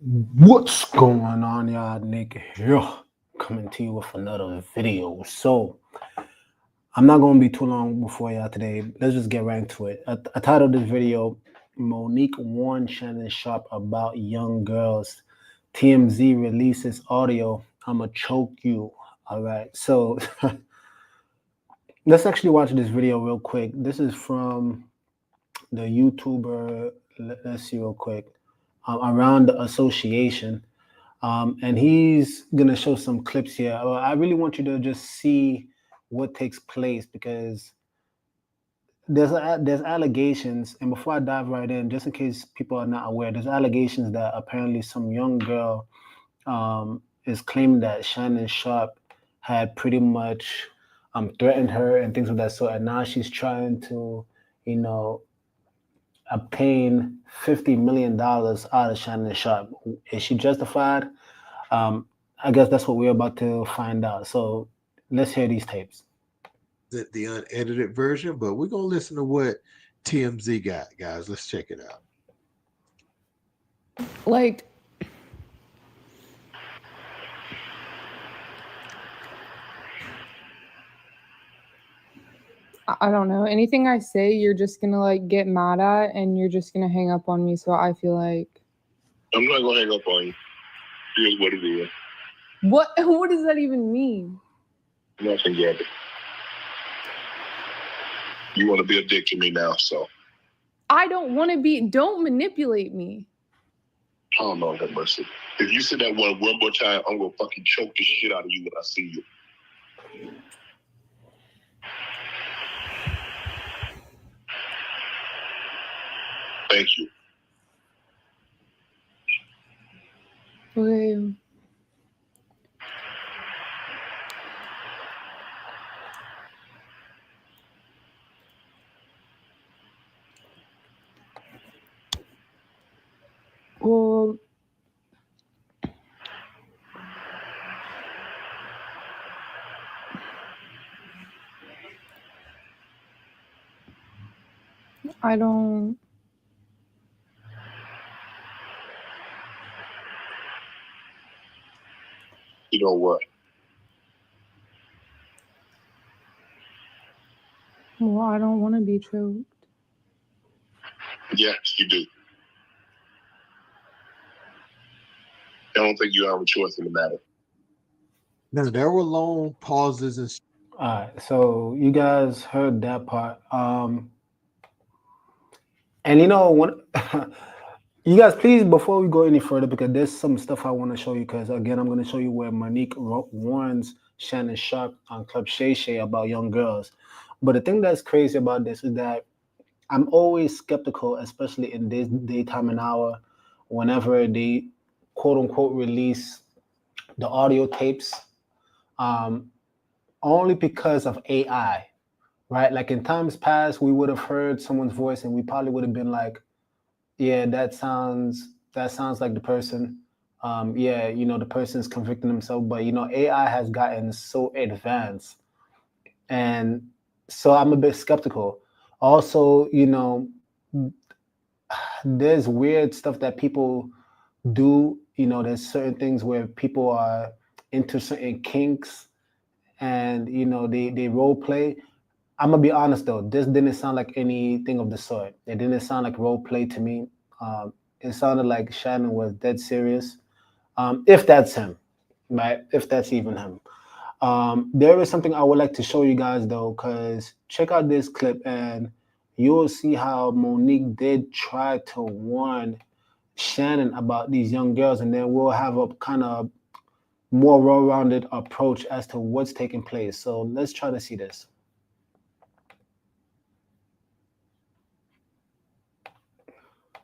What's going on, y'all? Nick here, coming to you with another video. So, I'm not going to be too long before y'all today. Let's just get right into it. I titled this video, Monique warned Shannon Sharpe about young girls. TMZ releases audio. I'ma choke you. All right. So, let's actually watch this video real quick. This is from the YouTuber, let's see real quick, around the association. And he's gonna show some clips here. I really want you to just see what takes place because there's allegations. And before I dive right in, just in case people are not aware, there's allegations that apparently some young girl is claiming that Shannon Sharpe had pretty much threatened her and things of that sort. And now she's trying to, obtain $50 million out of Shannon Sharpe. Is she justified? I guess that's what we're about to find out. So let's hear these tapes. The unedited version, but we're gonna listen to what TMZ got, guys. Let's check it out. Like, I don't know. Anything I say, you're just gonna like get mad at, and you're just gonna hang up on me. So I feel like I'm not gonna hang up on you. Here's what it is. What does that even mean? Nothing yet. You want to be a dick to me now, so I don't want to be. Don't manipulate me. oh no, have mercy. If you say that one more time, I'm gonna fucking choke the shit out of you when I see you. Thank you. Okay. Well, I don't. You know what? Well, I don't want to be choked. Yes, you do. I don't think you have a choice in the matter. Now there were long pauses and All right, so you guys heard that part. And when you guys, please, before we go any further, because there's some stuff I want to show you. Because again, I'm going to show you where Monique warns Shannon Sharpe on Club Shay Shay about young girls. But the thing that's crazy about this is that I'm always skeptical, especially in this daytime and hour, whenever they quote unquote release the audio tapes, only because of AI, right? Like in times past, we would have heard someone's voice and we probably would have been like, yeah, that sounds like the person. Yeah, the person's convicting himself, but AI has gotten so advanced, and so I'm a bit skeptical. Also, there's weird stuff that people do. There's certain things where people are into certain kinks, and they role play. I'm gonna be honest though, this didn't sound like anything of the sort. It didn't sound like role play to me. It sounded like Shannon was dead serious. If that's him, right? If that's even him. There is something I would like to show you guys though, because check out this clip and you will see how Monique did try to warn Shannon about these young girls, and then we'll have a kind of more well-rounded approach as to what's taking place. So let's try to see this.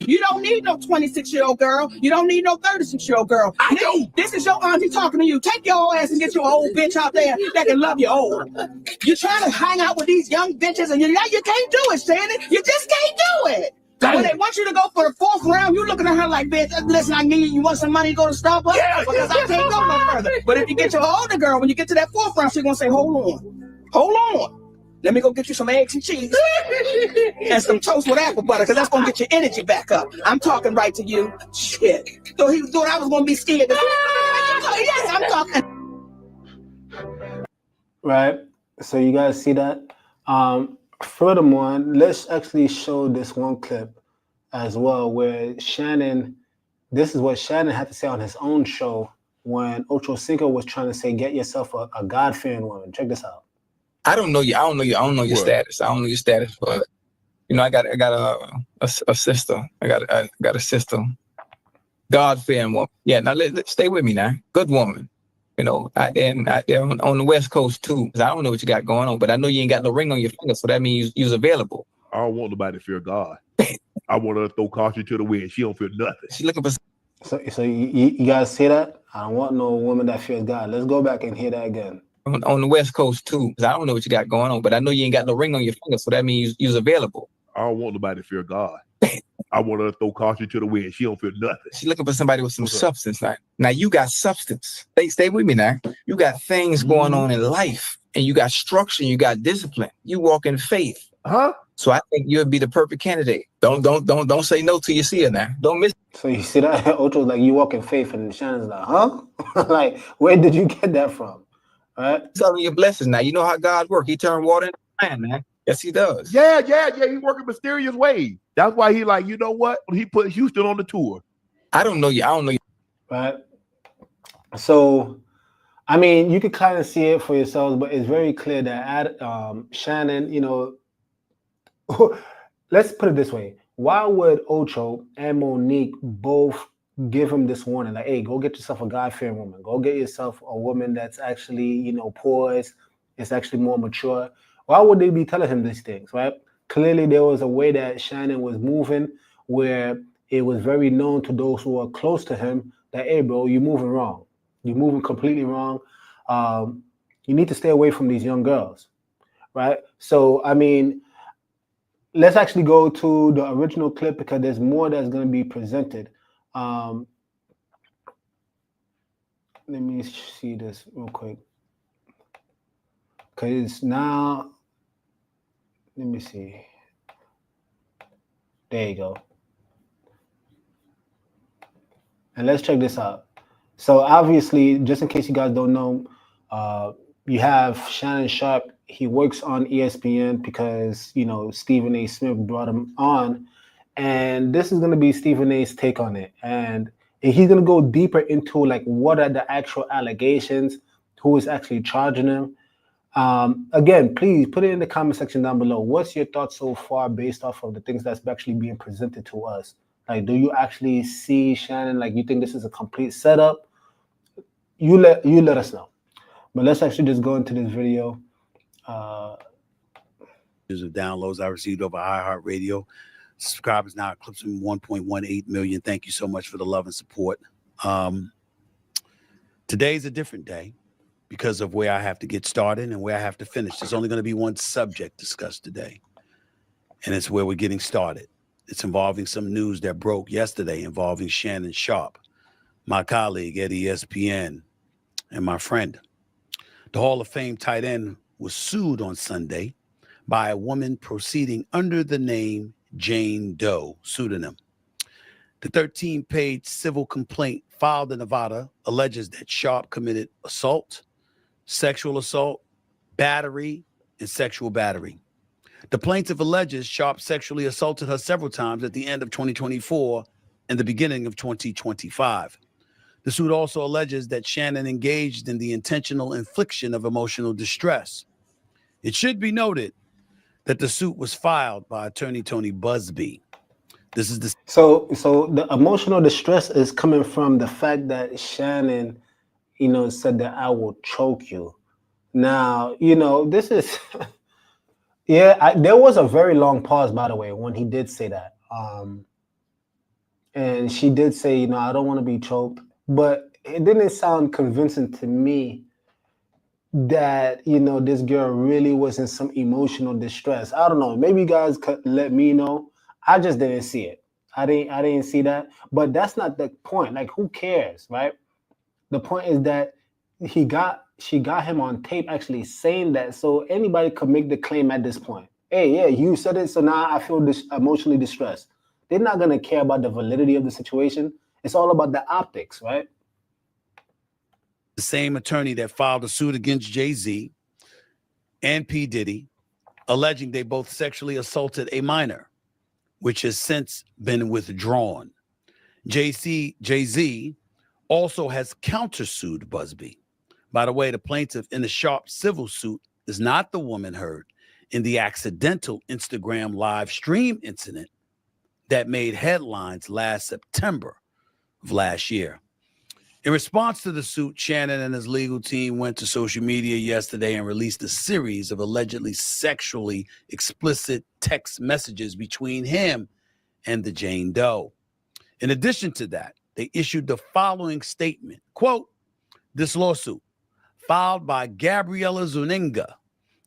You don't need no 26-year-old girl. You don't need no 36-year-old girl. I do. This is your auntie talking to you. Take your ass and get your old bitch out there that can love you old. You're trying to hang out with these young bitches and you can't do it, Shannon. You just can't do it. When they want you to go for the 4th round, you looking at her like, bitch, listen, I need you want some money to go to Starbucks? Yeah, because I can't go no further. But if you get your older girl, when you get to that 4th round, she's going to say, hold on. Let me go get you some eggs and cheese and some toast with apple butter, because that's going to get your energy back up. I'm talking right to you. Shit. So he thought I was gonna be scared. Yes, I'm talking. Right. So you guys see that. Furthermore, let's actually show this one clip as well, where Shannon. This is what Shannon had to say on his own show when Ocho Cinco was trying to say, "Get yourself a God-fearing woman." Check this out. I don't know you. I don't know your status. I don't know your status, but you know, I got a sister. I got a sister, God-fearing woman. Yeah, now let stay with me now. Good woman. You know, out there on the West Coast too. 'Cause I don't know what you got going on, but I know you ain't got no ring on your finger, so that means you's available. I don't want nobody to fear God. I want her to throw caution to the wind. She don't feel nothing. She's looking for. So you guys see that? I don't want no woman that fears God. Let's go back and hear that again. On the West Coast too. 'Cause I don't know what you got going on, but I know you ain't got no ring on your finger, so that means you's available. I don't want nobody to fear God. I want her to throw caution to the wind. She don't feel nothing. She's looking for somebody with some substance. Now you got substance. Stay with me now. You got things going on in life, and you got structure, and you got discipline. You walk in faith. Huh? So I think you'd be the perfect candidate. Don't say no till you see her now. Don't miss. So you see that? Ocho's like, you walk in faith, and Shannon's like, huh? Like, where did you get that from? All right? Tell your blessings now. You know how God works. He turned water into land, man. Yes, he does. Yeah. He working mysterious ways. That's why he like, you know what? He put Houston on the tour. I don't know you. Right. So, I mean, you could kind of see it for yourselves, but it's very clear that Shannon, you know, let's put it this way. Why would Ocho and Monique both give him this warning? Like, hey, go get yourself a God-fearing woman. Go get yourself a woman that's actually, you know, poised. It's actually more mature. Why would they be telling him these things, right? Clearly, there was a way that Shannon was moving where it was very known to those who are close to him that, hey, bro, you're moving wrong. You're moving completely wrong. You need to stay away from these young girls, right? So, I mean, let's actually go to the original clip because there's more that's going to be presented. Let me see this real quick. Because now, let me see. There you go. And let's check this out. So obviously, just in case you guys don't know, you have Shannon Sharpe. He works on ESPN because, you know, Stephen A. Smith brought him on. And this is going to be Stephen A.'s take on it. And he's going to go deeper into, like, what are the actual allegations, who is actually charging him. Again, please put it in the comment section down below. What's your thoughts so far based off of the things that's actually being presented to us? Like, do you actually see Shannon, like, you think this is a complete setup? You let us know. But let's actually just go into this video. Of downloads I received over iHeartRadio. Subscribers now eclipsing 1.18 million. Thank you so much for the love and support. Today's a different day because of where I have to get started and where I have to finish. There's only going to be one subject discussed today, and it's where we're getting started. It's involving some news that broke yesterday involving Shannon Sharpe, my colleague at ESPN, and my friend. The Hall of Fame tight end was sued on Sunday by a woman proceeding under the name Jane Doe pseudonym. The 13-page civil complaint filed in Nevada alleges that Sharpe committed assault, sexual assault, battery, and sexual battery. The plaintiff alleges Sharpe sexually assaulted her several times at the end of 2024 and the beginning of 2025. The suit also alleges that Shannon engaged in the intentional infliction of emotional distress. It should be noted that the suit was filed by attorney Tony Busby. This is the So the emotional distress is coming from the fact that Shannon, you know, said that I will choke you. Now, you know, this is, there was a very long pause, by the way, when he did say that. And she did say, you know, I don't want to be choked, but it didn't sound convincing to me that, you know, this girl really was in some emotional distress. I don't know. Maybe you guys could let me know. I just didn't see it. I didn't see that. But that's not the point. Like, who cares, right? The point is that she got him on tape actually saying that, so anybody could make the claim at this point. Hey, yeah, you said it, so now I feel emotionally distressed. They're not gonna care about the validity of the situation. It's all about the optics, right? The same attorney that filed a suit against Jay-Z and P. Diddy, alleging they both sexually assaulted a minor, which has since been withdrawn. Jay-Z also has countersued Busby. By the way, the plaintiff in the Sharpe civil suit is not the woman heard in the accidental Instagram live stream incident that made headlines last September of last year. In response to the suit, Shannon and his legal team went to social media yesterday and released a series of allegedly sexually explicit text messages between him and the Jane Doe. In addition to that, they issued the following statement, quote, "This lawsuit, filed by Gabriella Zuniga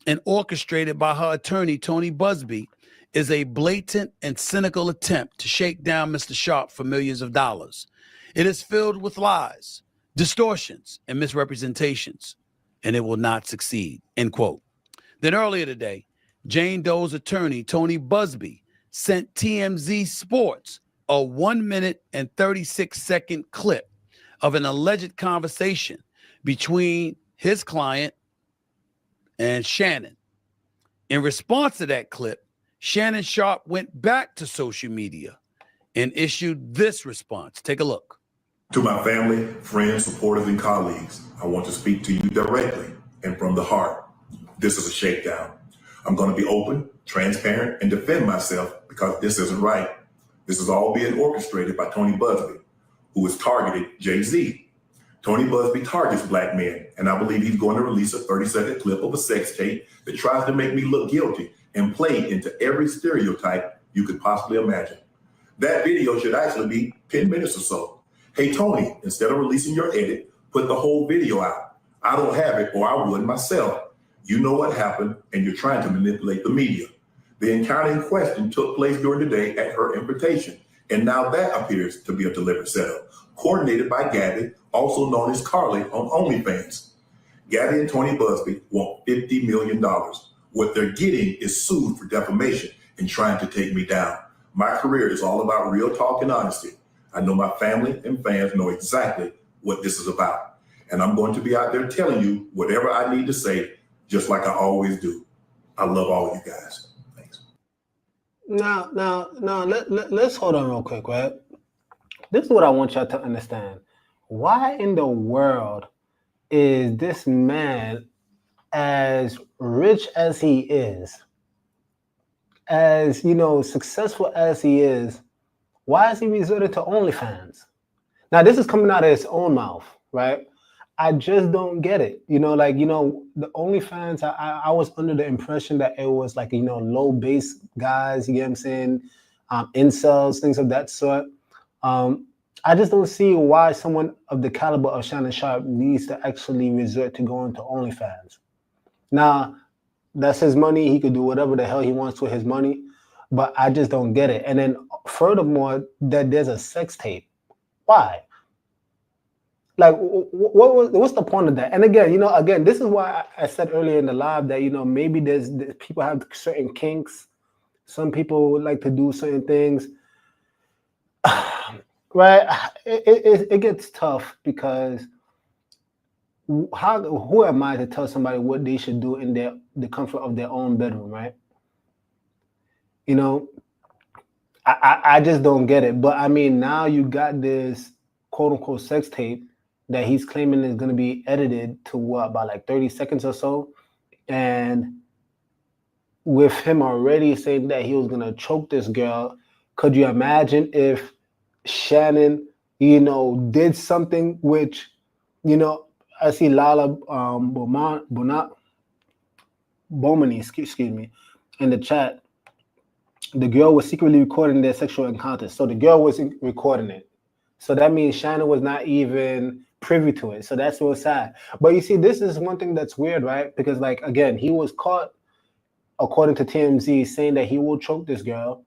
and orchestrated by her attorney, Tony Busby, is a blatant and cynical attempt to shake down Mr. Sharpe for millions of dollars. It is filled with lies, distortions, and misrepresentations, and it will not succeed," end quote. Then earlier today, Jane Doe's attorney, Tony Busby, sent TMZ Sports a 1 minute and 36-second clip of an alleged conversation between his client and Shannon. In response to that clip, Shannon Sharpe went back to social media and issued this response. Take a look. "To my family, friends, supporters, and colleagues, I want to speak to you directly and from the heart. This is a shakedown. I'm going to be open, transparent, and defend myself because this isn't right. This is all being orchestrated by Tony Busby, who has targeted Jay-Z. Tony Busby targets black men, and I believe he's going to release a 30-second clip of a sex tape that tries to make me look guilty and play into every stereotype you could possibly imagine. That video should actually be 10 minutes or so. Hey, Tony, instead of releasing your edit, put the whole video out. I don't have it, or I would myself. You know what happened, and you're trying to manipulate the media. The encounter in question took place during the day at her invitation, and now that appears to be a deliberate setup, coordinated by Gabby, also known as Carly on OnlyFans. Gabby and Tony Busby want $50 million. What they're getting is sued for defamation and trying to take me down. My career is all about real talk and honesty. I know my family and fans know exactly what this is about. And I'm going to be out there telling you whatever I need to say, just like I always do. I love all you guys. Thanks. Now, let's hold on real quick, right? This is what I want y'all to understand. Why in the world is this man, as rich as he is, as, you know, successful as he is, why is he resorted to OnlyFans? Now, this is coming out of his own mouth, right? I just don't get it. You know, like, you know, the OnlyFans, I was under the impression that it was like, you know, low base guys, you get what I'm saying? Incels, things of that sort. I just don't see why someone of the caliber of Shannon Sharpe needs to actually resort to going to OnlyFans. Now, that's his money. He could do whatever the hell he wants with his money, but I just don't get it. And then furthermore, that there's a sex tape. Why? Like, what's the point of that? And again, you know, this is why I said earlier in the live that, you know, maybe there's people have certain kinks. Some people like to do certain things. Right? It gets tough because who am I to tell somebody what they should do in the comfort of their own bedroom, right? You know, I just don't get it. But I mean, now you got this quote unquote sex tape that he's claiming is going to be edited to what, about like 30 seconds or so. And with him already saying that he was going to choke this girl, could you imagine if Shannon, you know, did something which, you know, I see Lala Bomani, excuse me, in the chat. The girl was secretly recording their sexual encounters. So the girl wasn't recording it. So that means Shannon was not even privy to it. So that's so sad. But you see, this is one thing that's weird, right? Because, like, again, he was caught, according to TMZ, saying that he will choke this girl.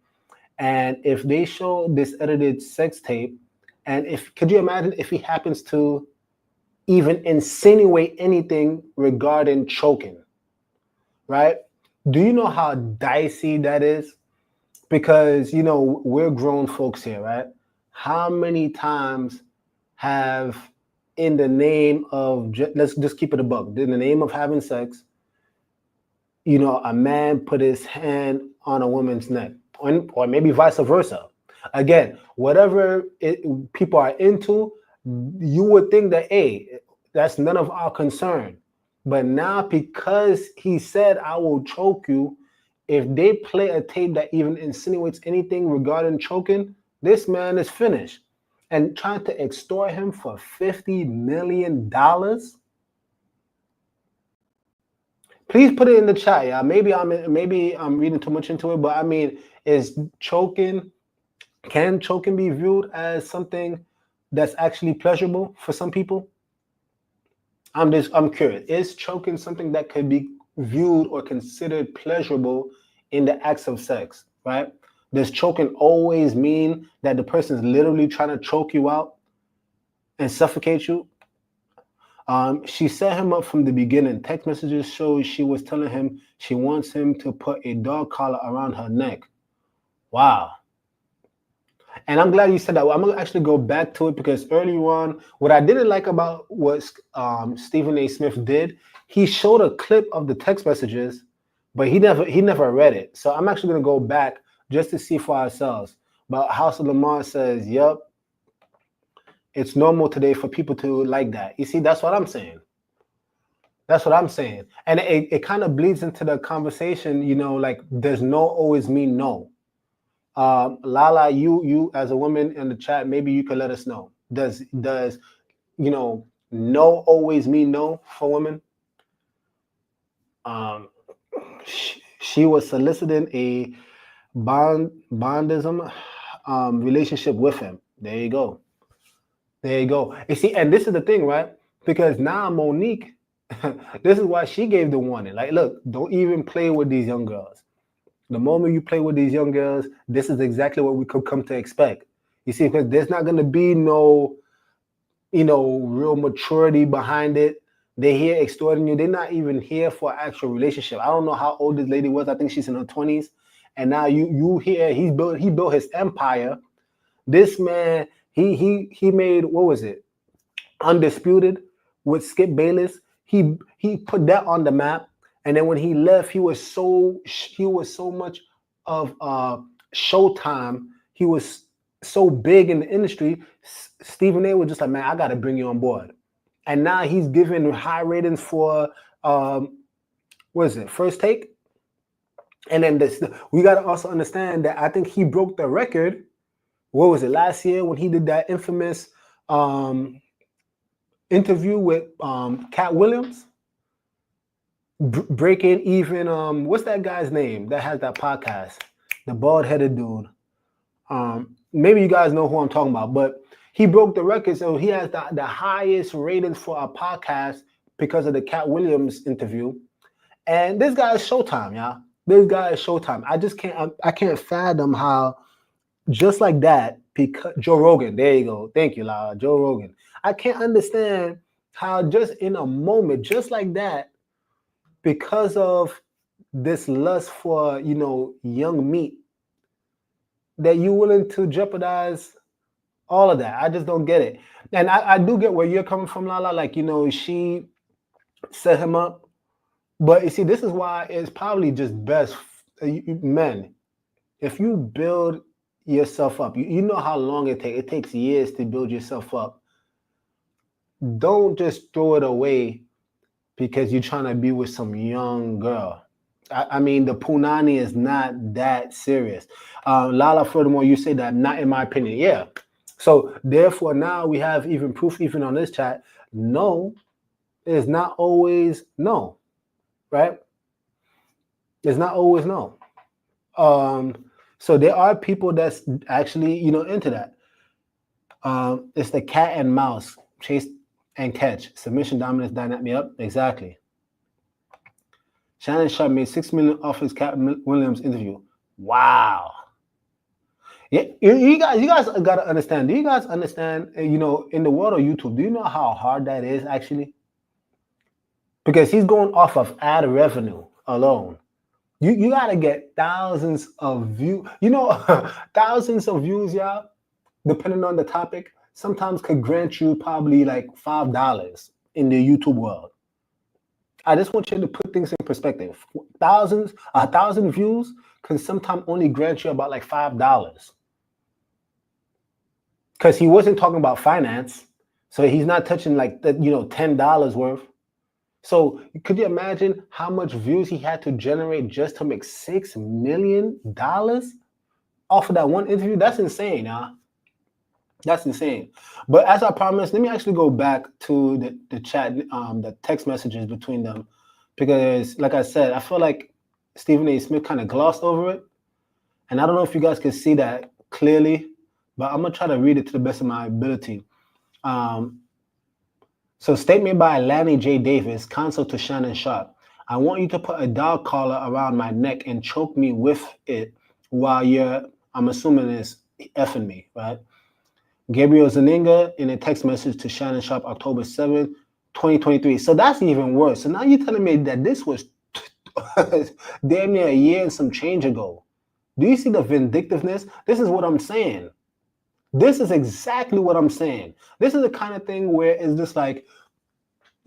And if they show this edited sex tape, and could you imagine if he happens to even insinuate anything regarding choking, right? Do you know how dicey that is? Because, you know, we're grown folks here, right? how many times have, in the name of, let's just keep it a buck, in the name of having sex, you know, a man put his hand on a woman's neck, or maybe vice versa. Again, whatever people are into, you would think that, hey, that's none of our concern. But now, because he said, I will choke you, if they play a tape that even insinuates anything regarding choking, this man is finished. And trying to extort him for $50 million? Please put it in the chat, yeah. Maybe I'm reading too much into it, but I mean, can choking be viewed as something that's actually pleasurable for some people? I'm curious. Is choking something that could be viewed or considered pleasurable in the acts of sex, right? Does choking always mean that the person's literally trying to choke you out and suffocate you? She set him up from the beginning. Text messages show she was telling him she wants him to put a dog collar around her neck. Wow. And I'm glad you said that. I'm going to actually go back to it, because earlier on, what I didn't like about what Stephen A. Smith did, he showed a clip of the text messages, but he never read it. So I'm actually going to go back just to see for ourselves. But House of Lamar says, yep, it's normal today for people to like that. You see, that's what I'm saying. That's what I'm saying. And it kind of bleeds into the conversation, you know, like, does no always mean no? Lala, you as a woman in the chat, maybe you could let us know. Does you know, no always mean no for women? She was soliciting a bondism relationship with him. There you go. There you go. You see, and this is the thing, right? Because now Monique, this is why she gave the warning. Like, look, don't even play with these young girls. The moment you play with these young girls, this is exactly what we could come to expect. You see, because there's not going to be no, you know, real maturity behind it. They're here extorting you. They're not even here for an actual relationship. I don't know how old this lady was. I think she's in her 20s. And now you hear he built his empire. This man, he made, what was it? Undisputed with Skip Bayless. He put that on the map. And then when he left, he was so much of Showtime. He was so big in the industry. Stephen A. was just like, man, I got to bring you on board. And now he's giving high ratings for what is it? First Take. And then we got to also understand that I think he broke the record. What was it, last year when he did that infamous interview with Cat Williams? Breaking even, what's that guy's name that has that podcast? The bald-headed dude. Maybe you guys know who I'm talking about, but he broke the record, so he has the highest ratings for a podcast because of the Cat Williams interview. And this guy is Showtime, y'all. This guy is Showtime. I can't fathom how, just like that, because Joe Rogan, there you go. Thank you, Lara. Joe Rogan. I can't understand how just in a moment, just like that, because of this lust for, you know, young meat, that you're willing to jeopardize all of that. I just don't get it. And I do get where you're coming from, Lala. Like, you know, she set him up. But you see, this is why it's probably just best, men, if you build yourself up, you know how long it takes. It takes years to build yourself up. Don't just throw it away because you're trying to be with some young girl. I mean, the punani is not that serious. Lala, furthermore, you say that, not in my opinion. Yeah. So therefore, now we have even proof, even on this chat, no is not always no, right? It's not always no. So there are people that's actually, you know, into that. It's the cat and mouse, chase and catch, submission, dominance, dynamic. Yep, exactly. Shannon Sharpe made $6 million off his Cat Williams interview. Wow. Yeah, you guys got to understand. Do you guys understand, you know, in the world of YouTube, do you know how hard that is actually? Because he's going off of ad revenue alone. You got to get thousands of views, you know, thousands of views, y'all. depending on the topic, sometimes could grant you probably like $5 in the YouTube world. I just want you to put things in perspective. 1,000 views can sometimes only grant you about like $5. Because he wasn't talking about finance. So he's not touching like the, $10 worth. So could you imagine how much views he had to generate just to make $6 million off of that one interview? That's insane, huh? That's insane. But as I promised, let me actually go back to the chat, the text messages between them. Because like I said, I feel like Stephen A. Smith kind of glossed over it. And I don't know if you guys can see that clearly, but I'm going to try to read it to the best of my ability. So statement by Lanny J. Davis, counsel to Shannon Sharpe. I want you to put a dog collar around my neck and choke me with it while you're, I'm assuming it's effing me, right? Gabriel Zaninga in a text message to Shannon Sharpe, October 7th, 2023. So that's even worse. So now you're telling me that this was damn near a year and some change ago. Do you see the vindictiveness? This is what I'm saying. This is exactly what I'm saying. This is the kind of thing where it's just like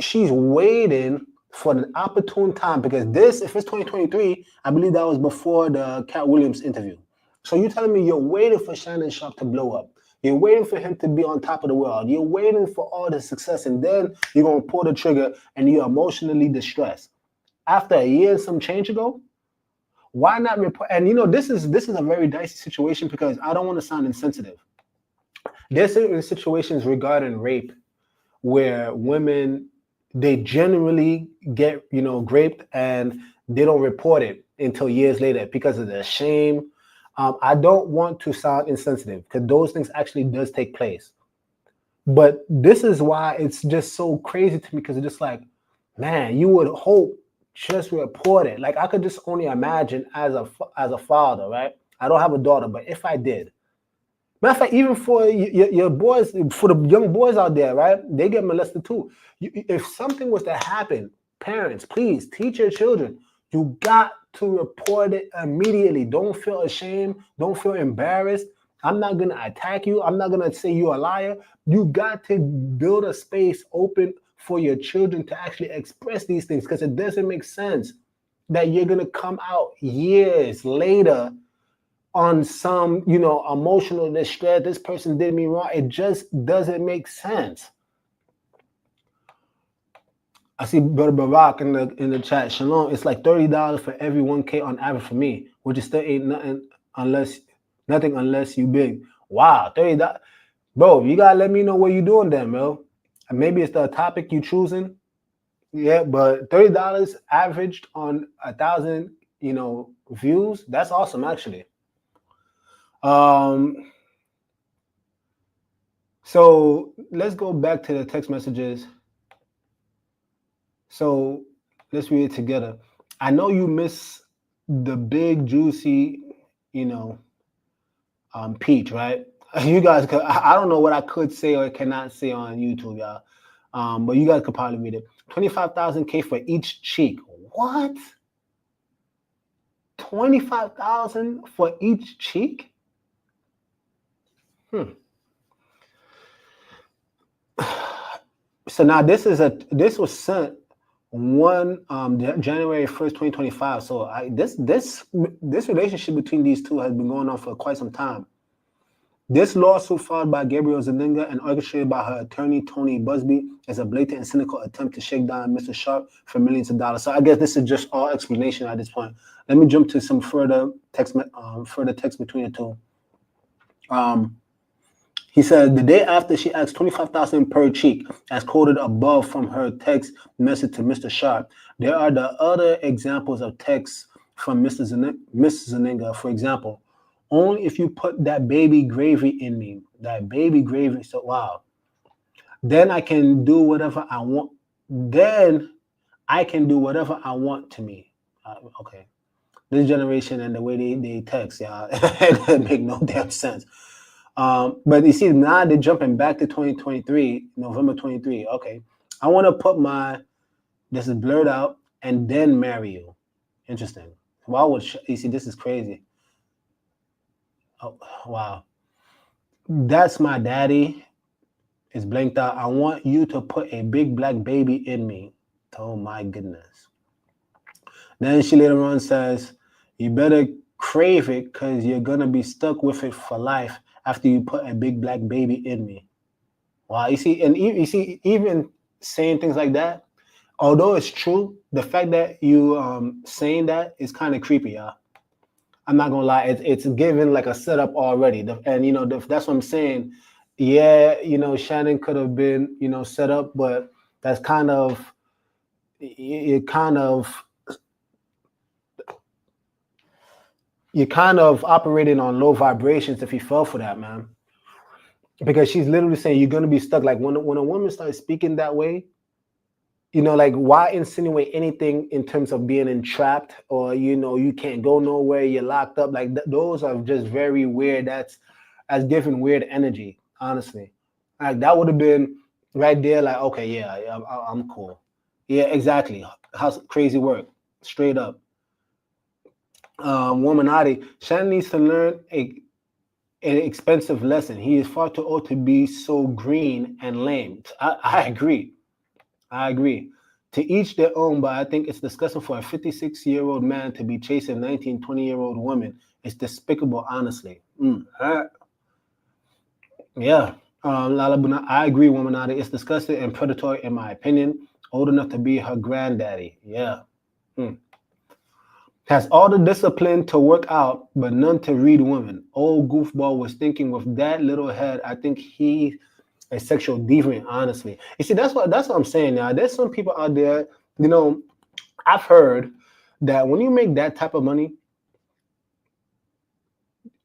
she's waiting for an opportune time, because this, if it's 2023, I believe that was before the Cat Williams interview. So you're telling me you're waiting for Shannon Sharpe to blow up. You're waiting for him to be on top of the world. You're waiting for all the success, and then you're going to pull the trigger and you're emotionally distressed. After a year and some change ago, why not report? And this is a very dicey situation, because I don't want to sound insensitive. There's certain situations regarding rape where women, they generally get, raped, and they don't report it until years later because of the shame. I don't want to sound insensitive, because those things actually does take place. But this is why it's just so crazy to me, because it's just like, man, you would hope just report it. Like, I could just only imagine as a father, right? I don't have a daughter, but if I did, matter of fact, even for your boys, for the young boys out there, right? They get molested too. If something was to happen, parents, please teach your children. You got to report it immediately. Don't feel ashamed. Don't feel embarrassed. I'm not going to attack you. I'm not going to say you're a liar. You got to build a space open for your children to actually express these things, because it doesn't make sense that you're going to come out years later on some, emotional distress. This person did me wrong. It just doesn't make sense. I see Brother Barack in the chat. Shalom, it's like $30 for every 1K on average for me, which is still ain't nothing unless you big. Wow, $30. Bro, you gotta let me know what you're doing then, bro. Maybe it's the topic you choosing. Yeah, but $30 averaged on 1,000, views. That's awesome, actually. So let's go back to the text messages. So let's read it together. I know you miss the big, juicy, peach, right? You guys could, I don't know what I could say or cannot say on YouTube, y'all. But you guys could probably read it. 25,000K for each cheek. What? 25,000 for each cheek? So now this was sent January 1st, 2025. So this relationship between these two has been going on for quite some time. This lawsuit filed by Gabriel Zaninga and orchestrated by her attorney Tony Busby is a blatant and cynical attempt to shake down Mr. Sharpe for millions of dollars. So I guess this is just all explanation at this point. Let me jump to some further text between the two. He said the day after she asked $25,000 per cheek, as quoted above from her text message to Mr. Sharpe. There are the other examples of texts from Mrs. Zaninga. For example, only if you put that baby gravy in me, that baby gravy. So wow. Then I can do whatever I want. Then I can do whatever I want to me. Okay. This generation and the way they text, yeah, it make no damn sense. But you see, now they're jumping back to 2023, November 23. Okay. I want to put this is blurred out, and then marry you. Interesting. Why would you see, this is crazy. Oh, wow. That's my daddy. It's blanked out. I want you to put a big black baby in me. Oh my goodness. Then she later on says, you better crave it because you're going to be stuck with it for life after you put a big black baby in me. Wow, you see, and you see, even saying things like that, although it's true, the fact that you saying that is kind of creepy, y'all. I'm not gonna lie, it's given like a setup already, and you know that's what I'm saying. Yeah, you know, Shannon could have been, you know, set up, but that's kind of you're kind of operating on low vibrations if you fell for that, man. Because she's literally saying you're gonna be stuck. Like when a woman starts speaking that way, you know, like why insinuate anything in terms of being entrapped or, you know, you can't go nowhere, you're locked up. Like those are just very weird. That's giving weird energy, honestly. Like that would have been right there. Like, okay, yeah, I'm cool. Yeah, exactly. How's crazy work? Straight up. Womanati, Shannon needs to learn an expensive lesson. He is far too old to be so green and lame. I agree. I agree. To each their own, but I think it's disgusting for a 56-year-old man to be chasing 19, 20-year-old women. It's despicable, honestly. Yeah. Lala Buna, I agree, Womanati. It's disgusting and predatory, in my opinion. Old enough to be her granddaddy. Yeah. Has all the discipline to work out, but none to read women. Old goofball was thinking with that little head. I think he a sexual deviant, honestly. You see, that's what I'm saying now. There's some people out there, you know, I've heard that when you make that type of money,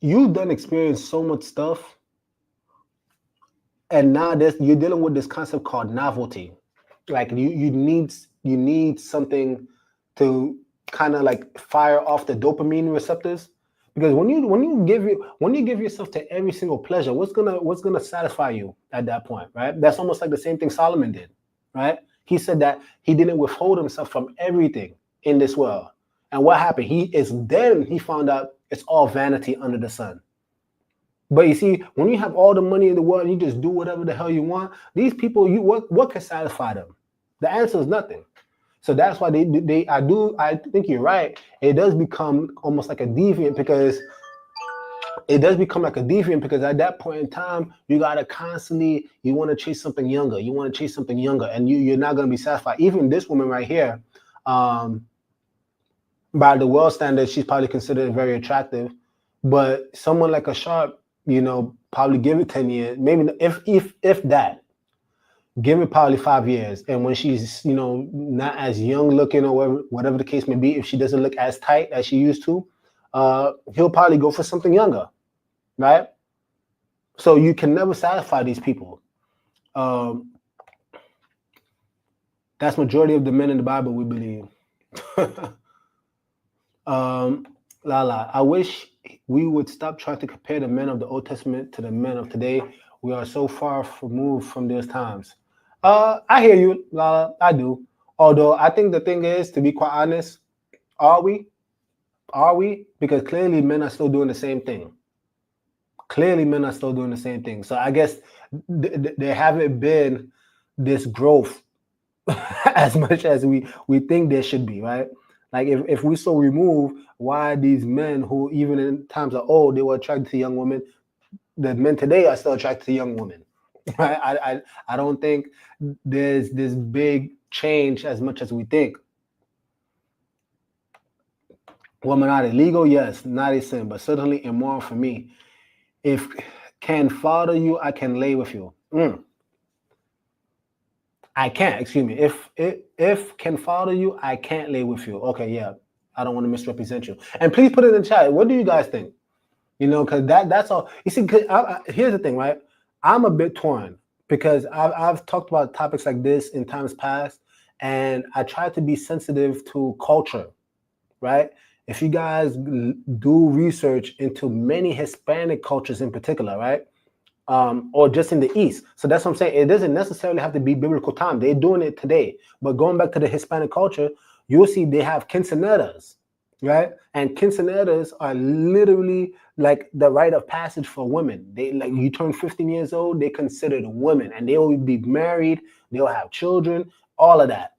you've done experience so much stuff. And now you're dealing with this concept called novelty. Like you need something to kind of like fire off the dopamine receptors. Because when you give yourself to every single pleasure, what's gonna satisfy you at that point, right? That's almost like the same thing Solomon did, right? He said that he didn't withhold himself from everything in this world. And what happened? He found out it's all vanity under the sun. But you see, when you have all the money in the world and you just do whatever the hell you want, these people, what can satisfy them? The answer is nothing. So that's why I think you're right. It does become almost like a deviant because at that point in time, you gotta constantly, you want to chase something younger. And you're not gonna be satisfied. Even this woman right here, by the world standards, she's probably considered very attractive. But someone like a Sharpe, you know, probably give it 10 years, maybe if that. Give it probably 5 years, and when she's, you know, not as young looking or whatever the case may be, if she doesn't look as tight as she used to, he'll probably go for something younger, right? So you can never satisfy these people. That's majority of the men in the Bible, we believe. Lala, I wish we would stop trying to compare the men of the Old Testament to the men of today. We are so far removed from those times. I hear you, Lala. I do. Although I think the thing is, to be quite honest, are we? Because clearly men are still doing the same thing. So I guess there haven't been this growth as much as we think there should be, right? Like if we so remove, why these men who even in times of old, they were attracted to young women, the men today are still attracted to young women. Right? I don't think there's this big change as much as we think. Woman not illegal, yes, not a sin, but certainly immoral for me. If can father you, I can lay with you. I can't, excuse me. If can father you, I can't lay with you. Okay, yeah. I don't want to misrepresent you. And please put it in the chat. What do you guys think? You know, because that's all. You see, here's the thing, right? I'm a bit torn because I've talked about topics like this in times past, and I try to be sensitive to culture, right? If you guys do research into many Hispanic cultures in particular, right? Or just in the East. So that's what I'm saying. It doesn't necessarily have to be biblical time. They're doing it today. But going back to the Hispanic culture, you'll see they have quinceañeras, right? And quinceañeras are literally like the rite of passage for women. They like you turn 15 years old, they considered women, and they will be married, they'll have children, all of that.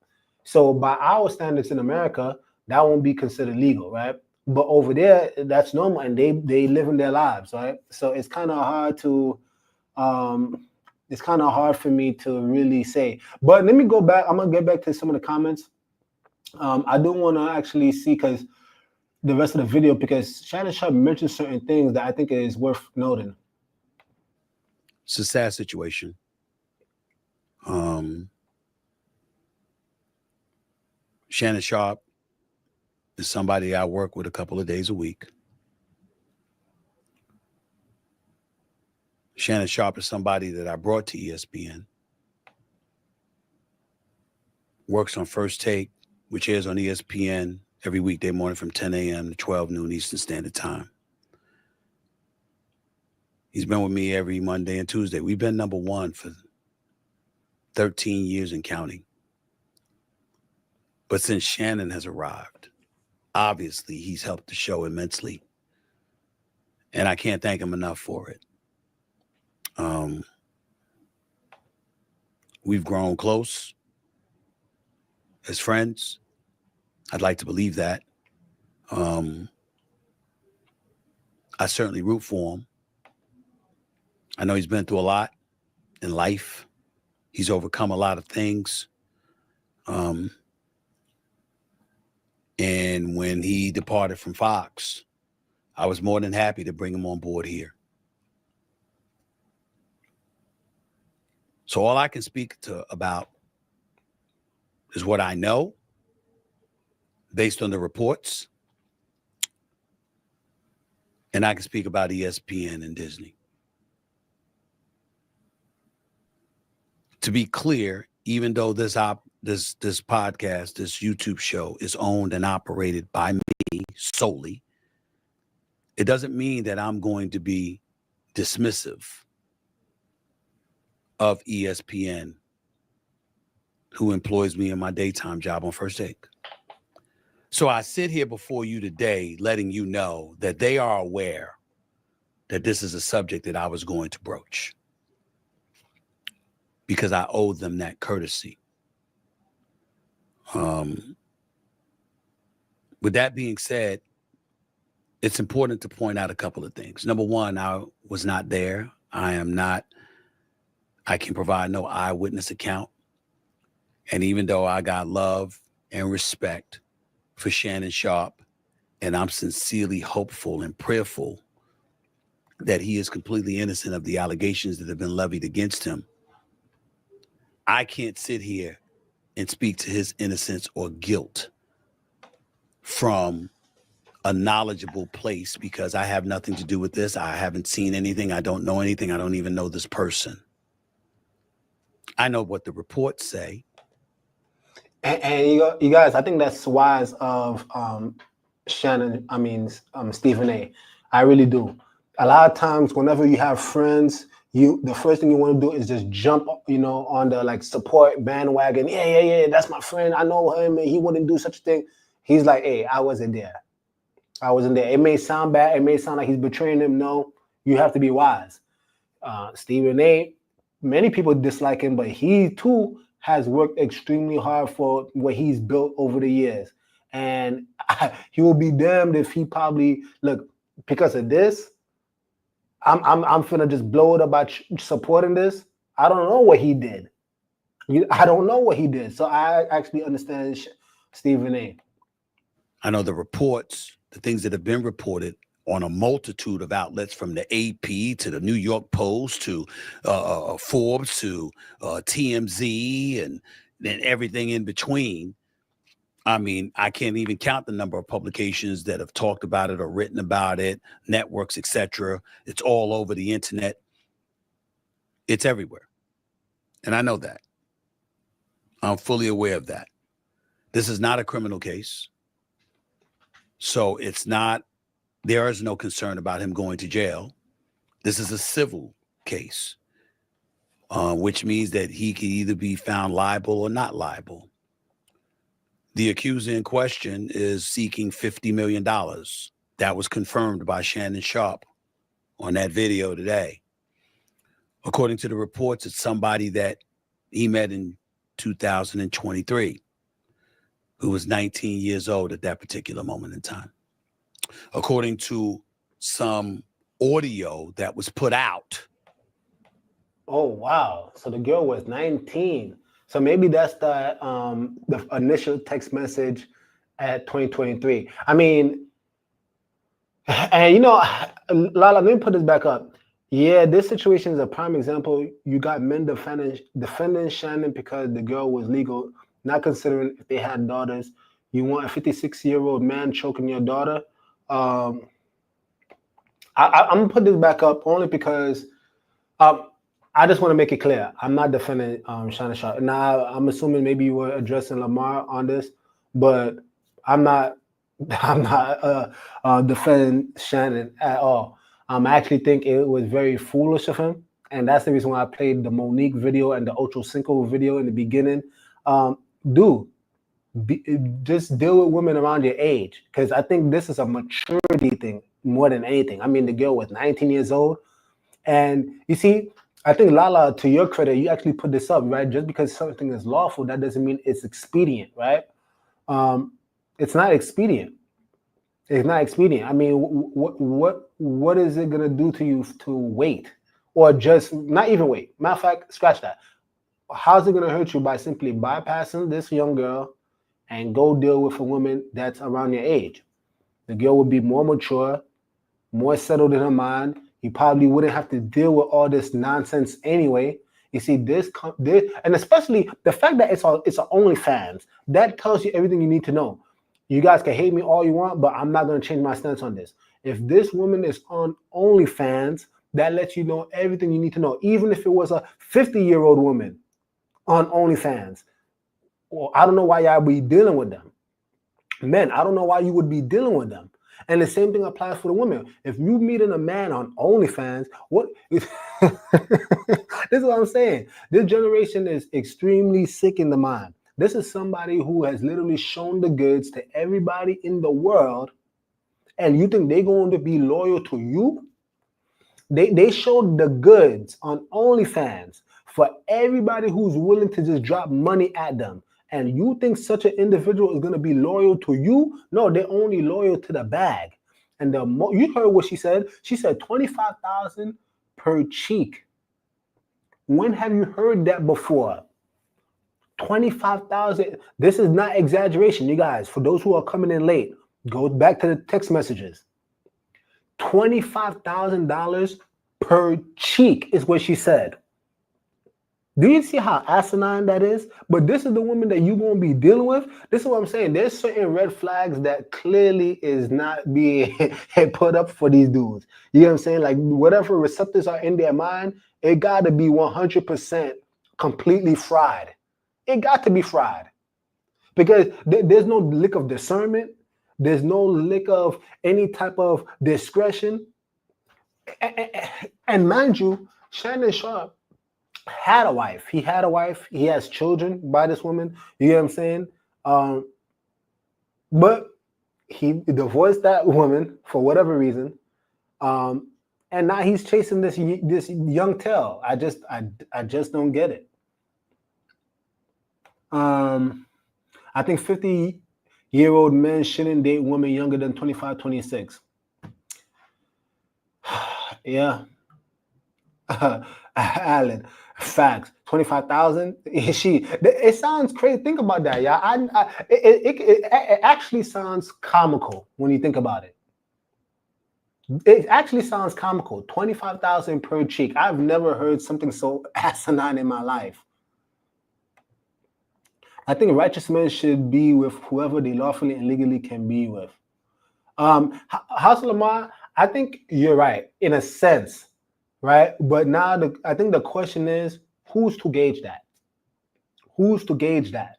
So by our standards in America, that won't be considered legal, right? But over there, that's normal, and they live in their lives, right? So it's kind of hard to, it's kind of hard for me to really say. But let me go back. I'm gonna get back to some of the comments. I do want to actually see because the rest of the video, because Shannon Sharpe mentioned certain things that I think is worth noting. It's a sad situation. Shannon Sharpe is somebody I work with a couple of days a week. Shannon Sharpe is somebody that I brought to ESPN. Works on First Take, which airs on ESPN every weekday morning from 10 a.m. to 12 noon Eastern Standard Time. He's been with me every Monday and Tuesday. We've been number one for 13 years and counting. But since Shannon has arrived, obviously he's helped the show immensely. And I can't thank him enough for it. We've grown close as friends. I'd like to believe that. I certainly root for him. I know he's been through a lot in life. He's overcome a lot of things. And when he departed from Fox, I was more than happy to bring him on board here. So all I can speak about is what I know based on the reports. And I can speak about ESPN and Disney. To be clear, even though this podcast, this YouTube show is owned and operated by me solely, it doesn't mean that I'm going to be dismissive of ESPN, who employs me in my daytime job on First Take. So I sit here before you today, letting you know that they are aware that this is a subject that I was going to broach, because I owe them that courtesy. With that being said, it's important to point out a couple of things. Number one, I was not there. I can provide no eyewitness account. And even though I got love and respect for Shannon Sharpe, and I'm sincerely hopeful and prayerful that he is completely innocent of the allegations that have been levied against him, I can't sit here and speak to his innocence or guilt from a knowledgeable place, because I have nothing to do with this. I haven't seen anything. I don't know anything. I don't even know this person. I know what the reports say. And you guys, I think that's wise of Stephen A. I really do. A lot of times, whenever you have friends, the first thing you want to do is just jump, on the like support bandwagon. Yeah, that's my friend. I know him, and he wouldn't do such a thing. He's like, hey, I wasn't there. It may sound bad. It may sound like he's betraying him. No, you have to be wise. Stephen A., many people dislike him, but he too has worked extremely hard for what he's built over the years. And he will be damned if he probably, look, because of this, I'm finna just blow it up by supporting this. I don't know what he did. I don't know what he did. So I actually understand Stephen A. I know the reports, the things that have been reported on a multitude of outlets, from the AP to the New York Post to Forbes to TMZ and everything in between. I mean, I can't even count the number of publications that have talked about it or written about it, networks, etc. It's all over the internet. It's everywhere. And I know that. I'm fully aware of that. This is not a criminal case. So there is no concern about him going to jail. This is a civil case, which means that he can either be found liable or not liable. The accuser in question is seeking $50 million. That was confirmed by Shannon Sharpe on that video today. According to the reports, it's somebody that he met in 2023 who was 19 years old at that particular moment in time. According to some audio that was put out. Oh, wow. So the girl was 19. So maybe that's the initial text message at 2023. I mean, and you know, Lala, let me put this back up. Yeah, this situation is a prime example. You got men defending Shannon because the girl was legal, not considering if they had daughters. You want a 56-year-old man choking your daughter? I'm gonna put this back up only because I just want to make it clear. I'm not defending Shannon Sharpe. Now, I'm assuming maybe you were addressing Lamar on this, but I'm not defending Shannon at all. I actually think it was very foolish of him, and that's the reason why I played the Monique video and the Ocho Cinco video in the beginning. Just deal with women around your age, because I think this is a maturity thing more than anything. I mean, the girl was 19 years old, and you see, I think, Lala, to your credit, you actually put this up, right? Just because something is lawful, that doesn't mean it's expedient, right? It's not expedient. It's not expedient. I mean, what is it gonna do to you to wait, or just not even wait? Matter of fact, scratch that. How's it gonna hurt you by simply bypassing this young girl and go deal with a woman that's around your age? The girl would be more mature, more settled in her mind. You probably wouldn't have to deal with all this nonsense anyway. You see, this, and especially the fact that it's a OnlyFans, that tells you everything you need to know. You guys can hate me all you want, but I'm not going to change my stance on this. If this woman is on OnlyFans, that lets you know everything you need to know. Even if it was a 50-year-old woman on OnlyFans, well, I don't know why y'all be dealing with them. Men, I don't know why you would be dealing with them. And the same thing applies for the women. If you meeting a man on OnlyFans, what? This is what I'm saying. This generation is extremely sick in the mind. This is somebody who has literally shown the goods to everybody in the world, and you think they're going to be loyal to you? They showed the goods on OnlyFans for everybody who's willing to just drop money at them. And you think such an individual is going to be loyal to you? No, they're only loyal to the bag. And you heard what she said. She said $25,000 per cheek. When have you heard that before? 25,000. This is not exaggeration, you guys. For those who are coming in late, go back to the text messages. $25,000 per cheek is what she said. Do you see how asinine that is? But this is the woman that you're going to be dealing with. This is what I'm saying. There's certain red flags that clearly is not being put up for these dudes. You know what I'm saying? Like, whatever receptors are in their mind, it got to be 100% completely fried. It got to be fried. Because there's no lick of discernment. There's no lick of any type of discretion. And mind you, Shannon Sharpe had a wife. He had a wife. He has children by this woman. You know what I'm saying? But he divorced that woman for whatever reason. And now he's chasing this young tail. I just don't get it. I think 50-year-old men shouldn't date women younger than 25, 26. Yeah. Alan, facts. 25,000. It sounds crazy. Think about that, y'all. It actually sounds comical when you think about it. It actually sounds comical. 25,000 per cheek. I've never heard something so asinine in my life. I think righteous men should be with whoever they lawfully and legally can be with. House Lamar, I think you're right in a sense, right? But now I think the question is, who's to gauge that? Who's to gauge that?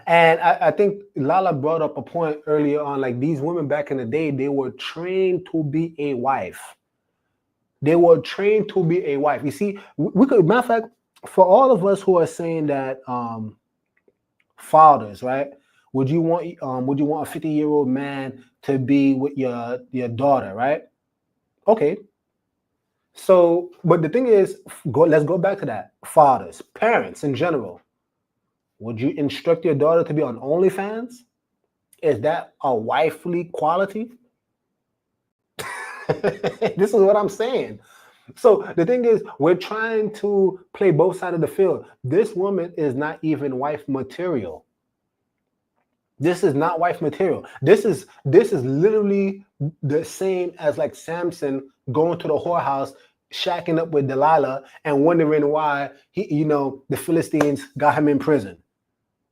And I think Lala brought up a point earlier on, like these women back in the day, they were trained to be a wife. They were trained to be a wife. You see, we could, matter of fact, for all of us who are saying that fathers, right? Would you want a 50-year-old man to be with your daughter, right? Okay, So, but the thing is, let's go back to that. Fathers, parents in general, would you instruct your daughter to be on OnlyFans? Is that a wifely quality? This is what I'm saying. So the thing is, we're trying to play both sides of the field. This woman is not even wife material. This is not wife material. This is literally the same as like Samson going to the whorehouse, shacking up with Delilah, and wondering why the Philistines got him in prison,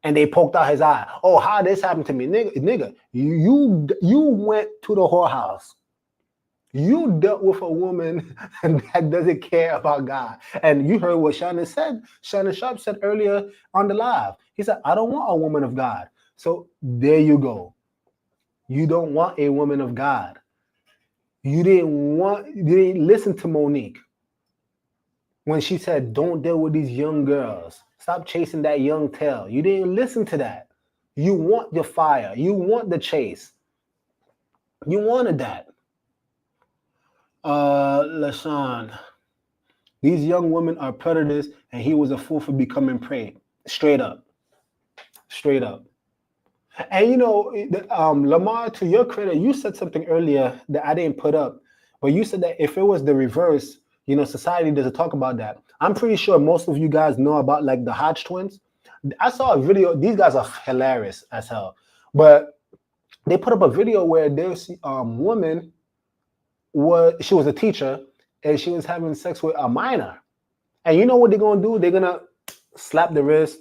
and they poked out his eye. Oh, how this happened to me, nigga? You went to the whorehouse. You dealt with a woman that doesn't care about God. And you heard what Shannon said. Shannon Sharpe said earlier on the live. He said, I don't want a woman of God. So there you go. You don't want a woman of God. You didn't listen to Monique when she said, don't deal with these young girls. Stop chasing that young tail. You didn't listen to that. You want the fire. You want the chase. You wanted that. LaShawn, these young women are predators, and he was a fool for becoming prey. Straight up. And Lamar, to your credit, you said something earlier that I didn't put up, but you said that if it was the reverse, society doesn't talk about that. I'm pretty sure most of you guys know about like the Hodge twins. I saw a video. These guys are hilarious as hell, but they put up a video where there's woman. She was a teacher, and she was having sex with a minor. And you know what they're gonna do? They're gonna slap the wrist.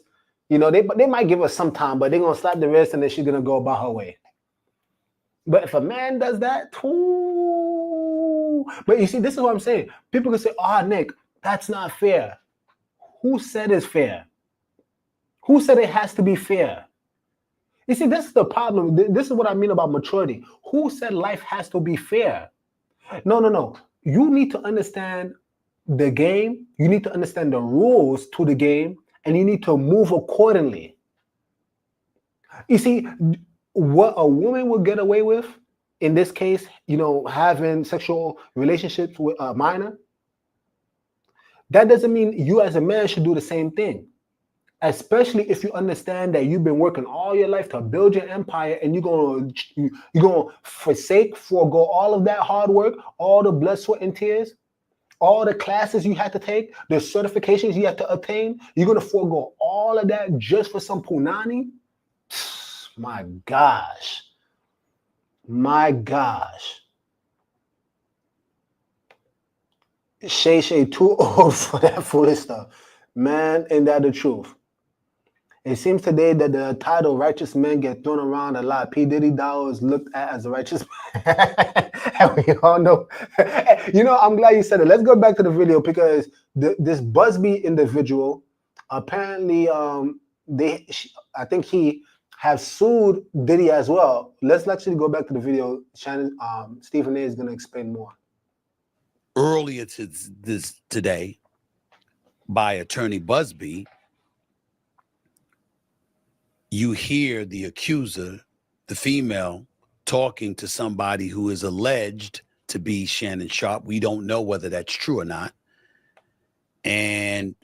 They might give her some time, but they're gonna slap the wrist, and then she's gonna go about her way. But if a man does that, but you see, this is what I'm saying. People can say, "Oh, Nick, that's not fair." Who said it's fair? Who said it has to be fair? You see, this is the problem. This is what I mean about maturity. Who said life has to be fair? No. You need to understand the game. You need to understand the rules to the game, and you need to move accordingly. You see, what a woman will get away with, in this case, having sexual relationships with a minor, that doesn't mean you as a man should do the same thing. Especially if you understand that you've been working all your life to build your empire, and you're gonna forego all of that hard work, all the blood, sweat, and tears, all the classes you had to take, the certifications you had to obtain. You're gonna forego all of that just for some punani? My gosh. Shay too old for that foolish stuff. Man, ain't that the truth? It seems today that the title righteous men get thrown around a lot. P. Diddy Dow is looked at as a righteous man. And we all know. I'm glad you said it. Let's go back to the video, because this Busby individual, apparently, I think he has sued Diddy as well. Let's actually go back to the video. Shannon, Stephen A. is going to explain more. Earlier today, by attorney Busby, you hear the accuser, the female, talking to somebody who is alleged to be Shannon Sharpe. We don't know whether that's true or not. And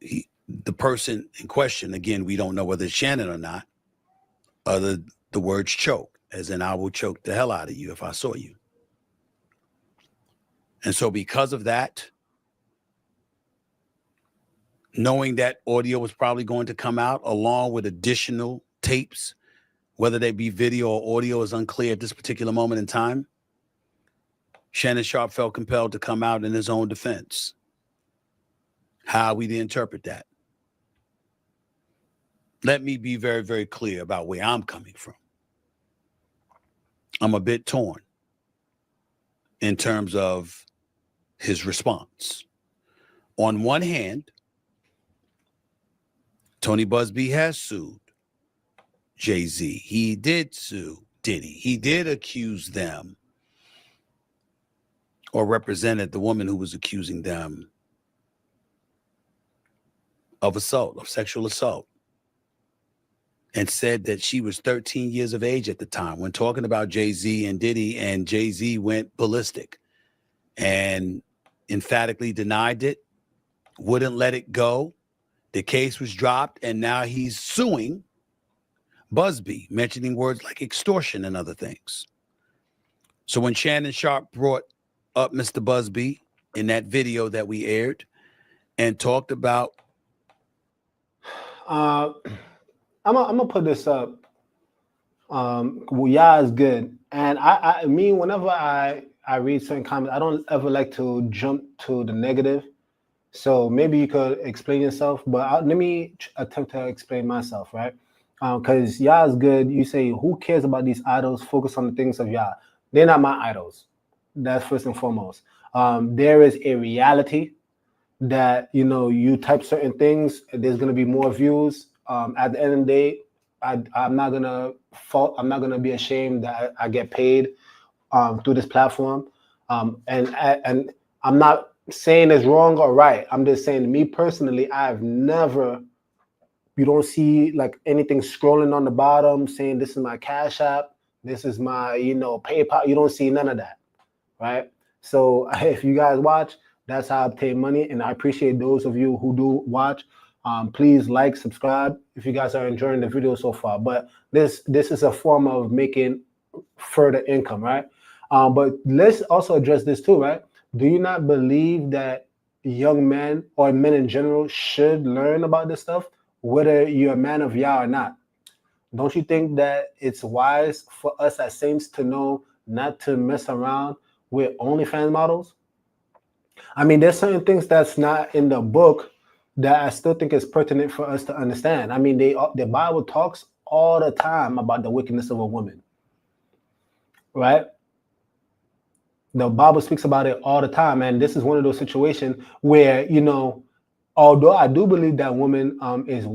the person in question, again, we don't know whether it's Shannon or not, other the words choke, as in I will choke the hell out of you if I saw you. And so because of that, knowing that audio was probably going to come out along with additional tapes, whether they be video or audio is unclear at this particular moment in time, Shannon Sharpe felt compelled to come out in his own defense. How we to interpret that? Let me be very, very clear about where I'm coming from. I'm a bit torn in terms of his response. On one hand, Tony Busby has sued Jay-Z. He did sue Diddy. He did accuse them, or represented the woman who was accusing them of assault, of sexual assault, and said that she was 13 years of age at the time when talking about Jay-Z and Diddy, and Jay-Z went ballistic. and emphatically denied it, wouldn't let it go. The case was dropped, and now he's suing Busby, mentioning words like extortion and other things. So when Shannon Sharpe brought up Mr. Busby in that video that we aired and talked about, I'm gonna put this up. Well, yeah, is good, and I mean, whenever I read certain comments, I don't ever like to jump to the negative. So maybe you could explain yourself, but let me attempt to explain myself, right? Because Yah is good. You say, who cares about these idols? Focus on the things of Yah. They're not my idols. That's first and foremost. There is a reality that, you know, you type certain things, there's going to be more views. At the end of the day, I'm not going to fault. I'm not going to be ashamed that I get paid through this platform. And I'm not saying it's wrong or right. I'm just saying, me personally, I've never, you don't see like anything scrolling on the bottom saying this is my Cash App, this is my, you know, PayPal. You don't see none of that, right? So if you guys watch, that's how I obtain money, and I appreciate those of you who do watch. Please like, subscribe if you guys are enjoying the video so far. But this is a form of making further income, right? But let's also address this too, right? Do you not believe that young men or men in general should learn about this stuff, whether you're a man of Yah or not? Don't you think that it's wise for us as saints to know not to mess around with OnlyFans models? I mean, there's certain things that's not in the book that I still think is pertinent for us to understand. I mean, the Bible talks all the time about the wickedness of a woman, right? The Bible speaks about it all the time, and this is one of those situations where, you know, although I do believe that woman is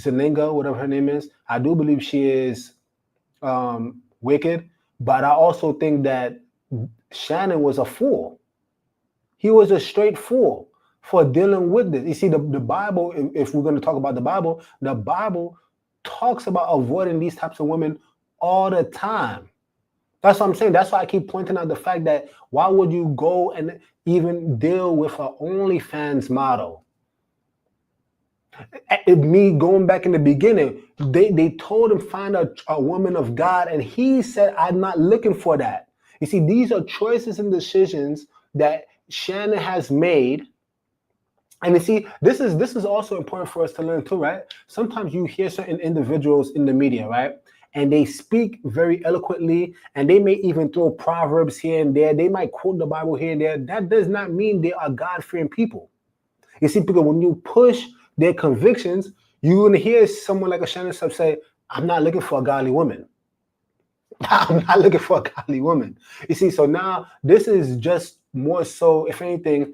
Zeninga, whatever her name is, I do believe she is wicked, but I also think that Shannon was a fool. He was a straight fool for dealing with this. You see, the Bible, if we're going to talk about the Bible talks about avoiding these types of women all the time. That's what I'm saying. That's why I keep pointing out the fact that why would you go and even deal with an OnlyFans model? Me going back in the beginning, they told him find a woman of God, and he said, I'm not looking for that. You see, these are choices and decisions that Shannon has made. And you see, this is also important for us to learn too, right? Sometimes you hear certain individuals in the media, right? And they speak very eloquently, and they may even throw proverbs here and there. They might quote the Bible here and there. That does not mean they are God-fearing people. You see, because when you push their convictions, you're going to hear someone like a Shannon Sharpe say, I'm not looking for a godly woman. I'm not looking for a godly woman. You see, so now this is just more so, if anything,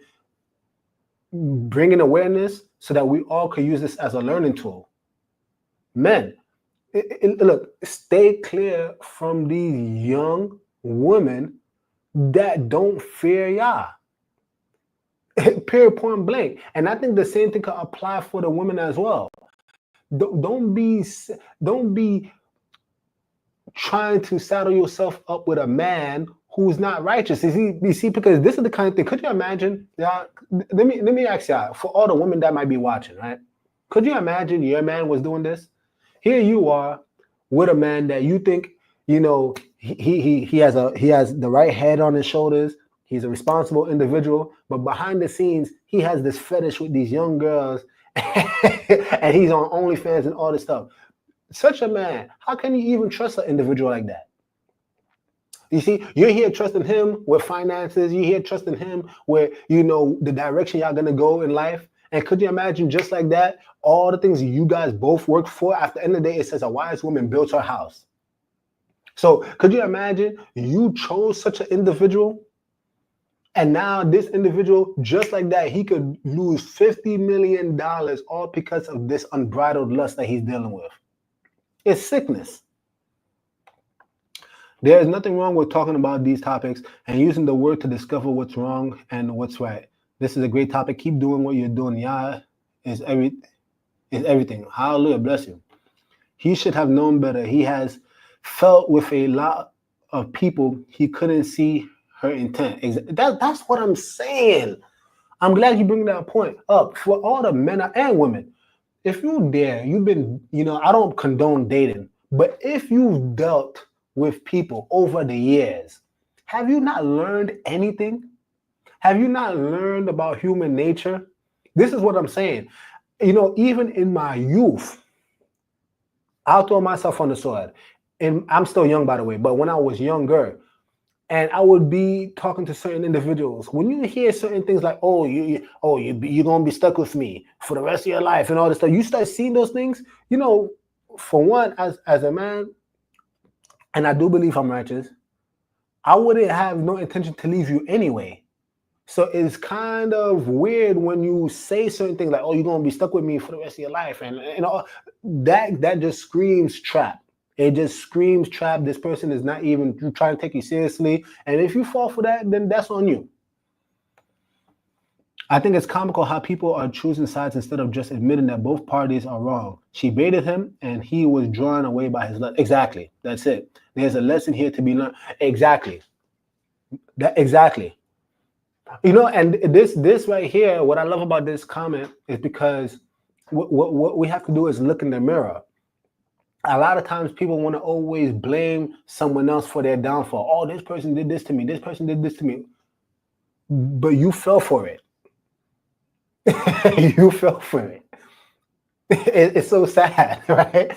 bringing awareness so that we all could use this as a learning tool. Men, look, stay clear from these young women that don't fear Yah. Period, point blank. And I think the same thing can apply for the women as well. Don't be trying to saddle yourself up with a man who's not righteous. You see, because this is the kind of thing. Could you imagine? Let me ask y'all, for all the women that might be watching, right? Could you imagine your man was doing this? Here you are with a man that you think, you know, he has the right head on his shoulders. He's a responsible individual, but behind the scenes, he has this fetish with these young girls, and he's on OnlyFans and all this stuff. Such a man, how can you even trust an individual like that? You see, you're here trusting him with finances. You're here trusting him with, you know, the direction y'all gonna go in life. And could you imagine, just like that, all the things you guys both work for? At the end of the day, it says a wise woman built her house. So could you imagine you chose such an individual? And now this individual, just like that, he could lose $50 million all because of this unbridled lust that he's dealing with. It's sickness. There is nothing wrong with talking about these topics and using the word to discover what's wrong and what's right. This is a great topic. Keep doing what you're doing. Yah is everything. Hallelujah. Bless you. He should have known better. He has felt with a lot of people he couldn't see her intent. That's what I'm saying. I'm glad you bring that point up for all the men and women. If you're there, you've been, I don't condone dating, but if you've dealt with people over the years, have you not learned anything? Have you not learned about human nature? This is what I'm saying. Even in my youth, I'll throw myself on the sword. And I'm still young, by the way, but when I was younger, and I would be talking to certain individuals, when you hear certain things like, you're gonna be stuck with me for the rest of your life and all this stuff, you start seeing those things, for one, as a man, and I do believe I'm righteous, I wouldn't have no intention to leave you anyway. So it's kind of weird when you say certain things like, you're gonna be stuck with me for the rest of your life, and that just screams trap. It just screams trap. This person is not even trying to take you seriously, and if you fall for that, then that's on you. I think it's comical how people are choosing sides instead of just admitting that both parties are wrong. She baited him, and he was drawn away by his lust. Exactly. That's it. There's a lesson here to be learned. Exactly. Exactly. And this right here, what I love about this comment is because what we have to do is look in the mirror. A lot of times people want to always blame someone else for their downfall. This person did this to me. This person did this to me. But you fell for it. You fell for it. It's so sad, right?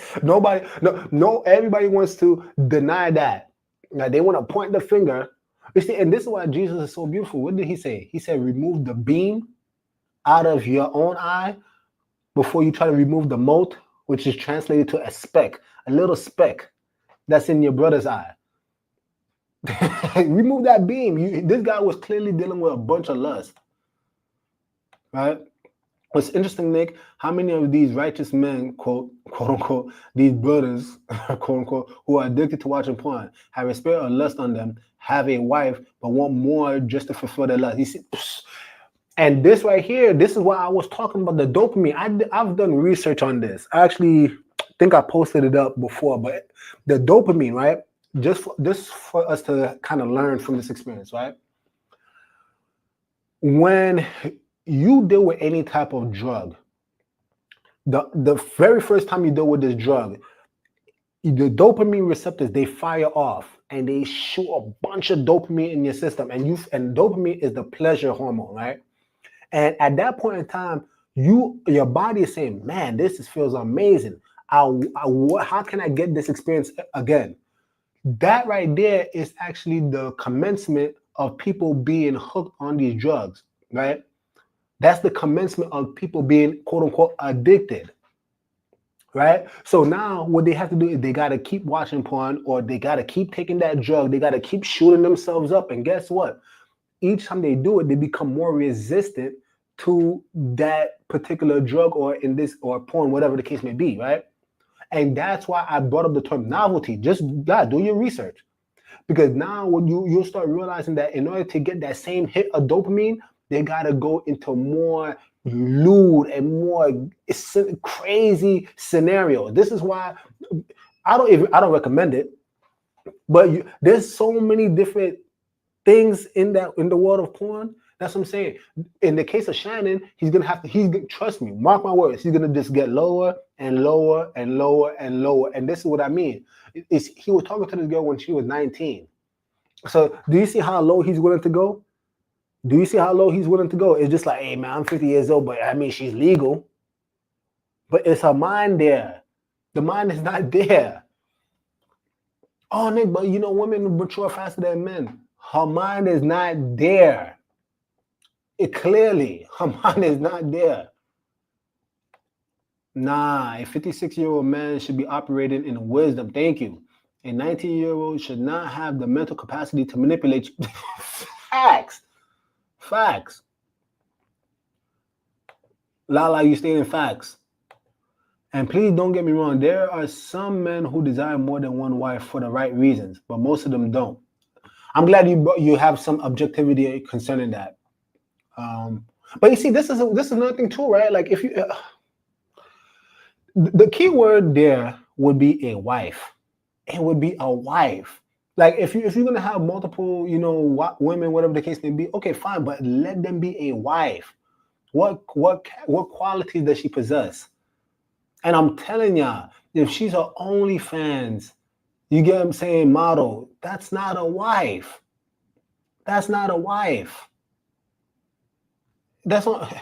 Everybody wants to deny that. Now they want to point the finger. You see, and this is why Jesus is so beautiful. What did he say? He said, remove the beam out of your own eye before you try to remove the mote, which is translated to a speck, a little speck that's in your brother's eye. Remove that beam. This guy was clearly dealing with a bunch of lust, right? What's interesting, Nick, how many of these righteous men, quote unquote, these brothers, quote unquote, who are addicted to watching porn, have a spirit of lust on them, have a wife, but want more just to fulfill their lust. You see, and this right here, this is why I was talking about the dopamine. I've done research on this. I actually think I posted it up before, but the dopamine, right? Just for us to kind of learn from this experience, right? When you deal with any type of drug, the very first time you deal with this drug, the dopamine receptors, they fire off and they shoot a bunch of dopamine in your system, and dopamine is the pleasure hormone, right? And at that point in time, your body is saying, man, this feels amazing. How can I get this experience again? That right there is actually the commencement of people being hooked on these drugs, right? That's the commencement of people being, quote unquote, addicted, right? So now what they have to do is they got to keep watching porn, or they got to keep taking that drug. They got to keep shooting themselves up. And guess what? Each time they do it, they become more resistant to that particular drug or porn, whatever the case may be, right? And that's why I brought up the term novelty. Just do your research. Because now when you'll start realizing that in order to get that same hit of dopamine, they gotta go into more lewd and more crazy scenarios. This is why I don't recommend it. But there's so many different things in the world of porn. That's what I'm saying. In the case of Shannon, trust me, mark my words, he's gonna just get lower and lower and lower and lower. And this is what I mean. He was talking to this girl when she was 19. So do you see how low he's willing to go? Do you see how low he's willing to go? It's just like, hey man, I'm 50 years old, but I mean, she's legal. But it's her mind there. The mind is not there. Oh, Nick, but women mature faster than men. Her mind is not there. Clearly, her mind is not there. Nah, a 56-year-old man should be operating in wisdom. Thank you. A 19-year-old should not have the mental capacity to manipulate you. Facts. Lala, you stating facts. And please don't get me wrong. There are some men who desire more than one wife for the right reasons, but most of them don't. I'm glad you have some objectivity concerning that. But you see, this is another thing too, right? Like if you, the key word there would be a wife. It would be a wife. Like if you're gonna have multiple, you know, women, whatever the case may be, okay, fine, but let them be a wife. What qualities does she possess? And I'm telling y'all, if she's her OnlyFans, you get what I'm saying, model, that's not a wife. That's not a wife. That's not.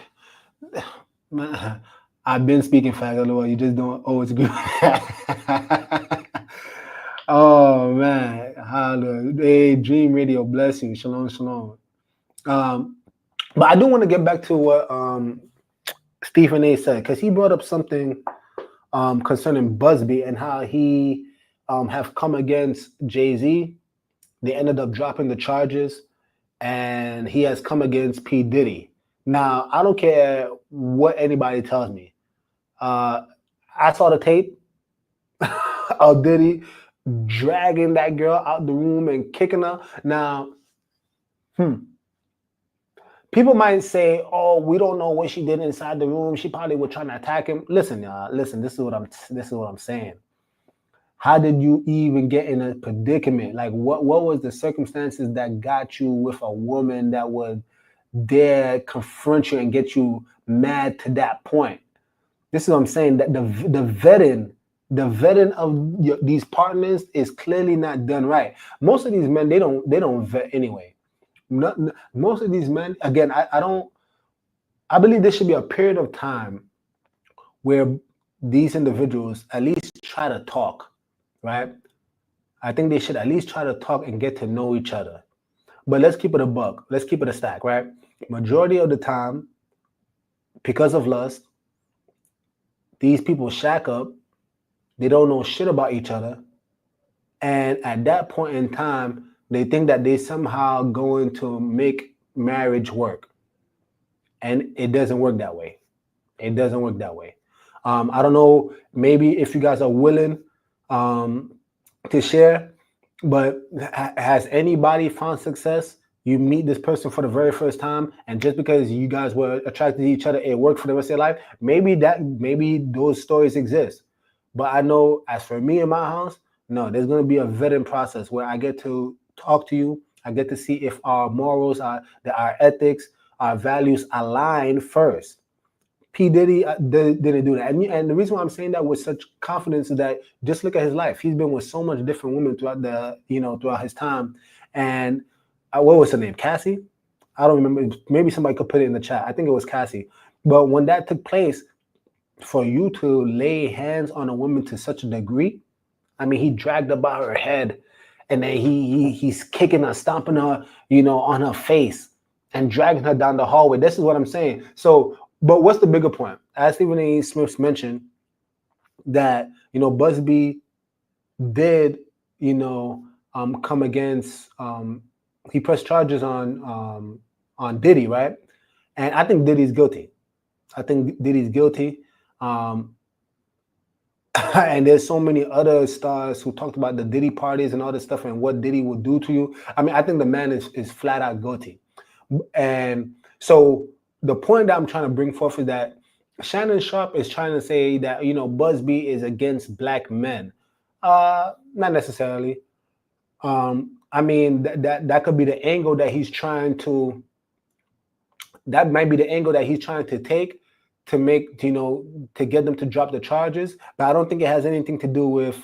Man, I've been speaking fast, otherwise you just don't always agree. Oh man, hallelujah. Hey, Dream Radio, bless you. Shalom, shalom. But I do want to get back to what Stephen A said, because he brought up something concerning Busby and how he have come against Jay-Z. They ended up dropping the charges, and he has come against P. Diddy. Now, I don't care what anybody tells me. I saw the tape of Diddy dragging that girl out the room and kicking her. Now, people might say, "Oh, we don't know what she did inside the room. She probably was trying to attack him." Listen, y'all. Listen. This is what I'm saying. How did you even get in a predicament? Like, what was the circumstances that got you with a woman that would dare confront you and get you mad to that point? This is what I'm saying. That the vetting of these partners is clearly not done right. Most of these men, they don't vet anyway. Most of these men, again, I believe there should be a period of time where these individuals at least try to talk, right? I think they should at least try to talk and get to know each other. But let's keep it a buck. Let's keep it a stack, right? Majority of the time, because of lust, these people shack up. They don't know shit about each other. And at that point in time, they think that they somehow going to make marriage work. And it doesn't work that way. It doesn't work that way. I don't know, maybe if you guys are willing to share, but has anybody found success? You meet this person for the very first time, and just because you guys were attracted to each other, it worked for the rest of your life. Maybe those stories exist. But I know, as for me in my house, no, there's going to be a vetting process where I get to talk to you. I get to see if our morals, our ethics, our values align first. P. Diddy didn't do that. And the reason why I'm saying that with such confidence is that just look at his life. He's been with so much different women throughout his time. And what was her name? Cassie? I don't remember. Maybe somebody could put it in the chat. I think it was Cassie. But when that took place, for you to lay hands on a woman to such a degree, I mean, he dragged her by her head, and then he's kicking her, stomping her, on her face, and dragging her down the hallway. This is what I'm saying. So, but what's the bigger point? As Stephen A. Smith mentioned, that Busby did come against. He pressed charges on Diddy, right? And I think Diddy's guilty. And there's so many other stars who talked about the Diddy parties and all this stuff and what Diddy would do to you. I mean, I think the man is flat out guilty. And so the point that I'm trying to bring forth is that Shannon Sharpe is trying to say that, Busby is against black men. Not necessarily. I mean, that could be the angle that he's trying to, that might be the angle that he's trying to take to make, to get them to drop the charges. But I don't think it has anything to do with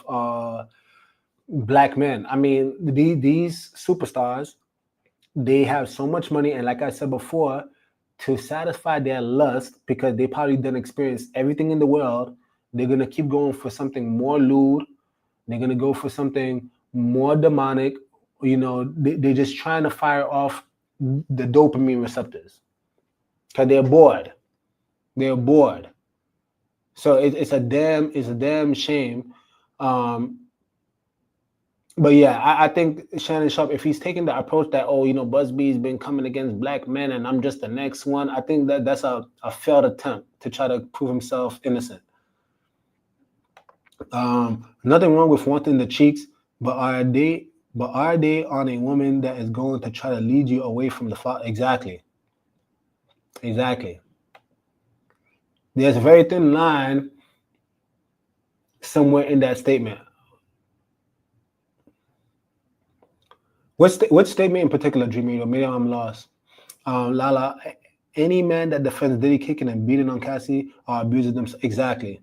black men. I mean, these superstars, they have so much money. And like I said before, to satisfy their lust, because they probably done experience everything in the world, they're going to keep going for something more lewd. They're going to go for something more demonic. They're just trying to fire off the dopamine receptors because they're bored. They're bored. So it's a damn shame. But yeah, I think Shannon Sharpe, if he's taking the approach that, Busby's been coming against black men and I'm just the next one, I think that's a failed attempt to try to prove himself innocent. Nothing wrong with wanting the cheeks, but are they on a woman that is going to try to lead you away from the father? Exactly. There's a very thin line somewhere in that statement. What statement in particular, Dreamy? Maybe I'm lost. Lala, any man that defends Diddy kicking and beating on Cassie or abuses them. Exactly.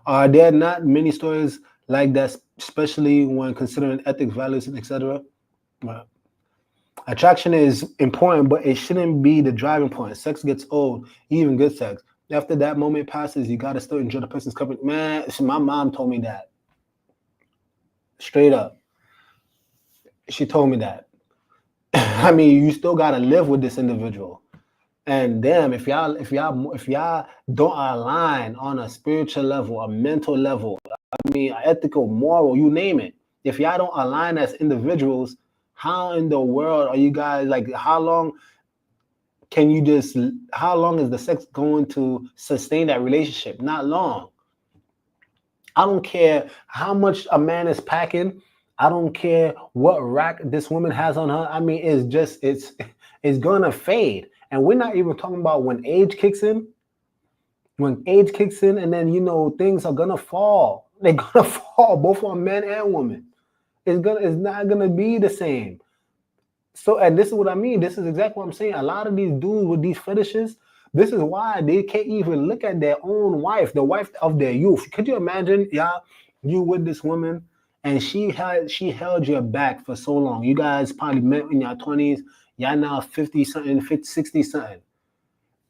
Are there not many stories like that, especially when considering ethics, values, and etc.? Well, attraction is important, but it shouldn't be the driving point. Sex gets old, even good sex. After that moment passes, you gotta still enjoy the person's company. Man, my mom told me that. Straight up. She told me that. I mean, you still gotta live with this individual. And damn, if y'all don't align on a spiritual level, a mental level, I mean, ethical, moral, you name it. If y'all don't align as individuals, how in the world are you guys like? How long is the sex going to sustain that relationship? Not long. I don't care how much a man is packing. I don't care what rack this woman has on her. I mean, it's gonna fade. And we're not even talking about when age kicks in. When age kicks in, and then things are gonna fall. They're gonna fall, both on men and women. It's not gonna be the same. So, and this is what I mean. This is exactly what I'm saying. A lot of these dudes with these fetishes, this is why they can't even look at their own wife, the wife of their youth. Could you imagine, you with this woman, and she held your back for so long. You guys probably met in your 20s. Y'all now 50-something, 60-something.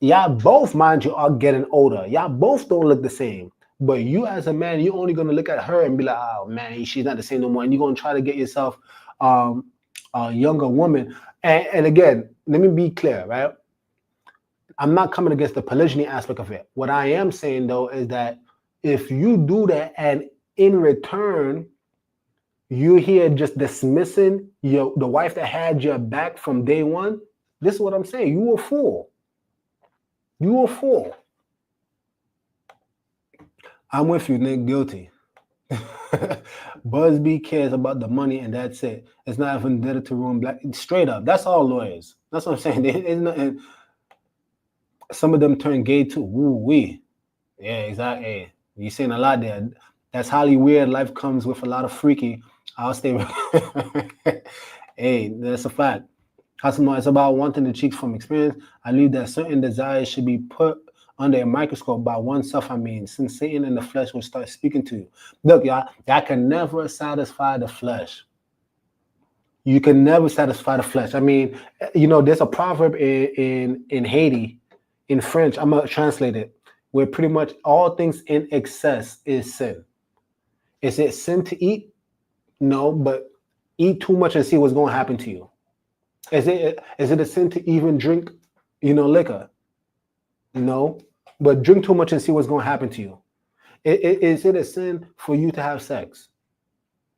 Y'all both, mind you, are getting older. Y'all both don't look the same. But you as a man, you're only going to look at her and be like, oh, man, she's not the same no more. And you're going to try to get yourself a younger woman. And again, let me be clear, right? I'm not coming against the polygyny aspect of it. What I am saying, though, is that if you do that and in return, you're here just dismissing the wife that had your back from day one, this is what I'm saying. You a fool. You a fool. I'm with you, Nick. Guilty. Busby cares about the money and that's it. It's not even vendetta to ruin black. Straight up. That's all lawyers. That's what I'm saying. There's nothing. Some of them turn gay too. Woo-wee. Yeah, exactly. Hey, you're saying a lot there. That's highly weird. Life comes with a lot of freaky. I'll stay with hey, that's a fact. It's about wanting the cheeks from experience. I believe that certain desires should be put under a microscope by oneself. I mean, since Satan in the flesh will start speaking to you. Look, y'all can never satisfy the flesh. You can never satisfy the flesh. I mean, there's a proverb in Haiti, in French, I'm going to translate it, where pretty much all things in excess is sin. Is it sin to eat? No, but eat too much and see what's going to happen to you. Is it a sin to even drink, liquor? No, but drink too much and see what's going to happen to you. Is it a sin for you to have sex?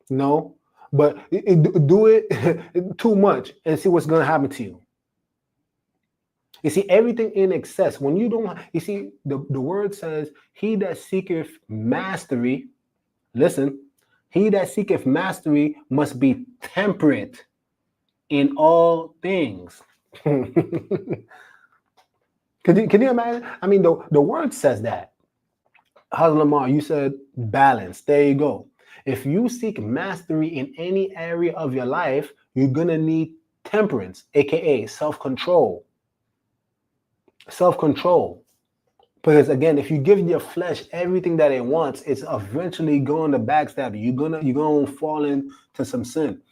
No, but do it too much and see what's going to happen to you. You see, everything in excess, when you don't, you see, the word says, he that seeketh mastery, listen, he that seeketh mastery must be temperate in all things. Can you imagine? I mean, the word says that. How's Lamar? You said balance. There you go. If you seek mastery in any area of your life, you're going to need temperance, aka self-control. Self-control. Because again, if you give your flesh everything that it wants, it's eventually going to backstab you. You're going to fall into some sin.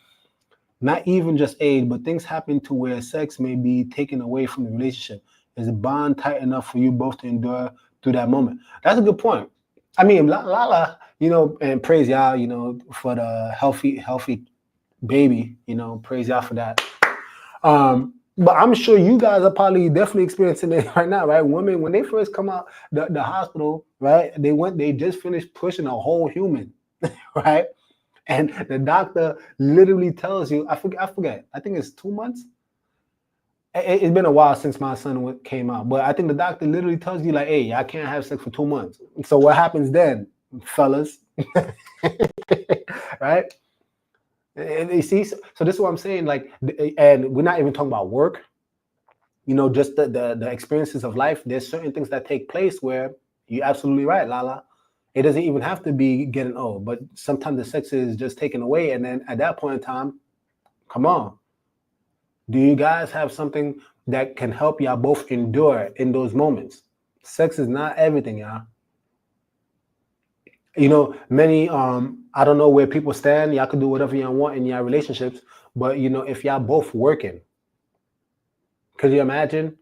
Not even just age, but things happen to where sex may be taken away from the relationship. Is the bond tight enough for you both to endure through that moment? That's a good point. I mean, Lala, and praise y'all, for the healthy baby, praise y'all for that. But I'm sure you guys are probably definitely experiencing it right now, right? Women, when they first come out the hospital, right? They just finished pushing a whole human, right? And the doctor literally tells you, I forget, I think it's 2 months. It's been a while since my son came out, but I think the doctor literally tells you like, hey, I can't have sex for 2 months. So what happens then, fellas? Right? And you see, so this is what I'm saying, like, and we're not even talking about work, just the experiences of life. There's certain things that take place where you're absolutely right, Lala. It doesn't even have to be getting old, but sometimes the sex is just taken away. And then at that point in time, come on. Do you guys have something that can help y'all both endure in those moments? Sex is not everything, y'all. You know, many, I don't know where people stand. Y'all can do whatever y'all want in your relationships. But, you know, if y'all both working, could you imagine?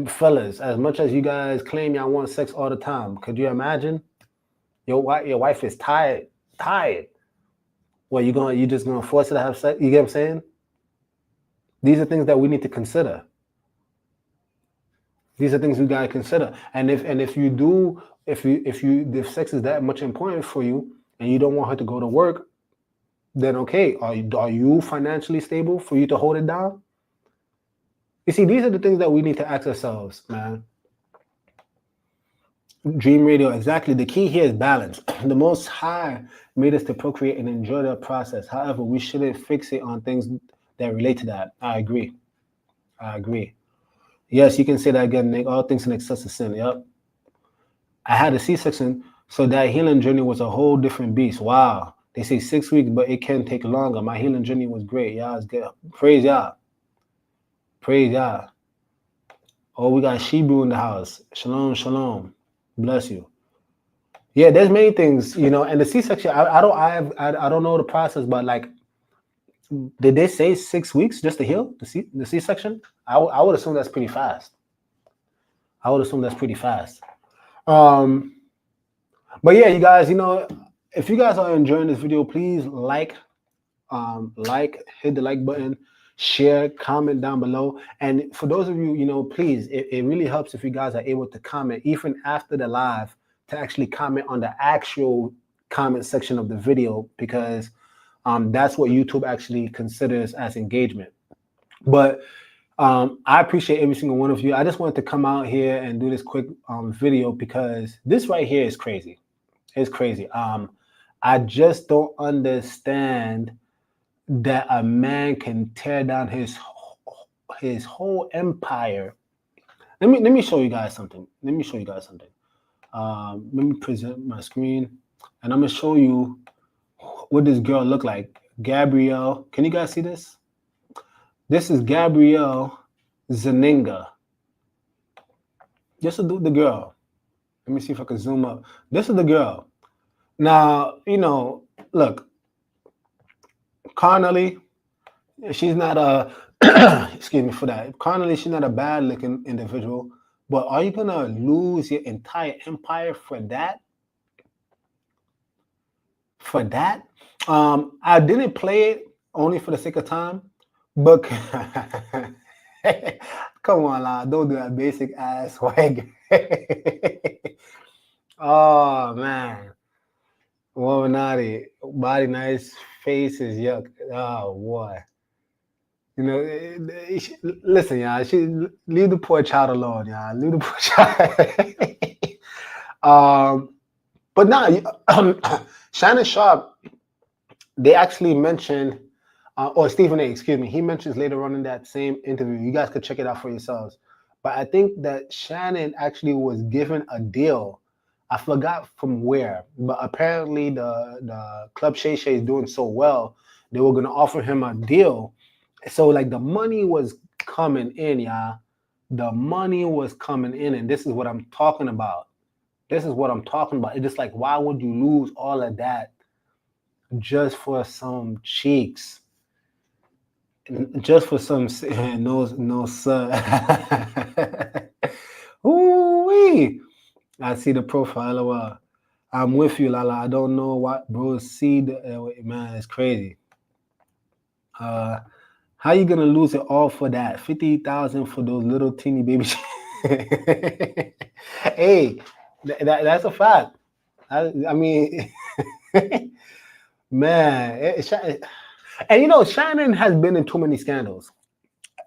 Fellas, as much as you guys claim y'all want sex all the time, could you imagine? Your wife is tired. Well, you just gonna force her to have sex? You get what I'm saying? These are things that we need to consider. These are things we gotta consider. And if sex is that much important for you and you don't want her to go to work, then okay, are you financially stable for you to hold it down? You see, these are the things that we need to ask ourselves, man. Dream Radio, exactly. The key here is balance. The Most High made us to procreate and enjoy the process. However, we shouldn't fixate on things that relate to that. I agree. Yes, you can say that again, Nick. All things in excess of sin. Yep. I had a C-section, so that healing journey was a whole different beast. Wow. They say 6 weeks, but it can take longer. My healing journey was great. Y'all is good. Praise y'all. Oh, we got Shebrew in the house. Shalom. Bless you. Yeah, there's many things, you know, and the C-section, I don't know the process, but like, did they say 6 weeks just to heal the C-section? I would assume that's pretty fast. But yeah, you guys, you know, if you guys are enjoying this video, please hit the like button, share, comment down below. And for those of you, you know, please, it really helps if you guys are able to comment even after the live, to actually comment on the actual comment section of the video, because that's what YouTube actually considers as engagement. But I appreciate every single one of you. I just wanted to come out here and do this quick video because this right here is crazy. It's crazy. I just don't understand that a man can tear down his whole empire. Let me show you guys something. Let me present my screen, and I'm gonna show you what this girl look like. Gabrielle, can you guys see this? This is Gabrielle Zaninga. This is the girl. Let me see if I can zoom up. This is the girl. Now, you know, look, carnally, she's not a, excuse me for that. Carnally, she's not a bad looking individual, but are you gonna lose your entire empire for that? I didn't play it only for the sake of time, but come on, La, don't do that basic ass swag. Oh man, womanati, body nice, face is yuck. Oh boy, you know. Listen, y'all. Leave the poor child alone, y'all. Leave the poor child. But now, Shannon Sharpe, they actually mentioned, or Stephen A, excuse me, he mentions later on in that same interview. You guys could check it out for yourselves. But I think that Shannon actually was given a deal. I forgot from where, but apparently the Club Shay Shay is doing so well, they were gonna offer him a deal. So like the money was coming in, y'all. The money was coming in, and this is what I'm talking about. It's just like, why would you lose all of that just for some cheeks? Just for some no sir. Ooh-wee. I see the profile. I'm with you, Lala. I don't know what bros see. Man, it's crazy. How you gonna lose it all for that? 50,000 for those little teeny baby. Hey, that's a fact. I mean, man, and you know, Shannon has been in too many scandals.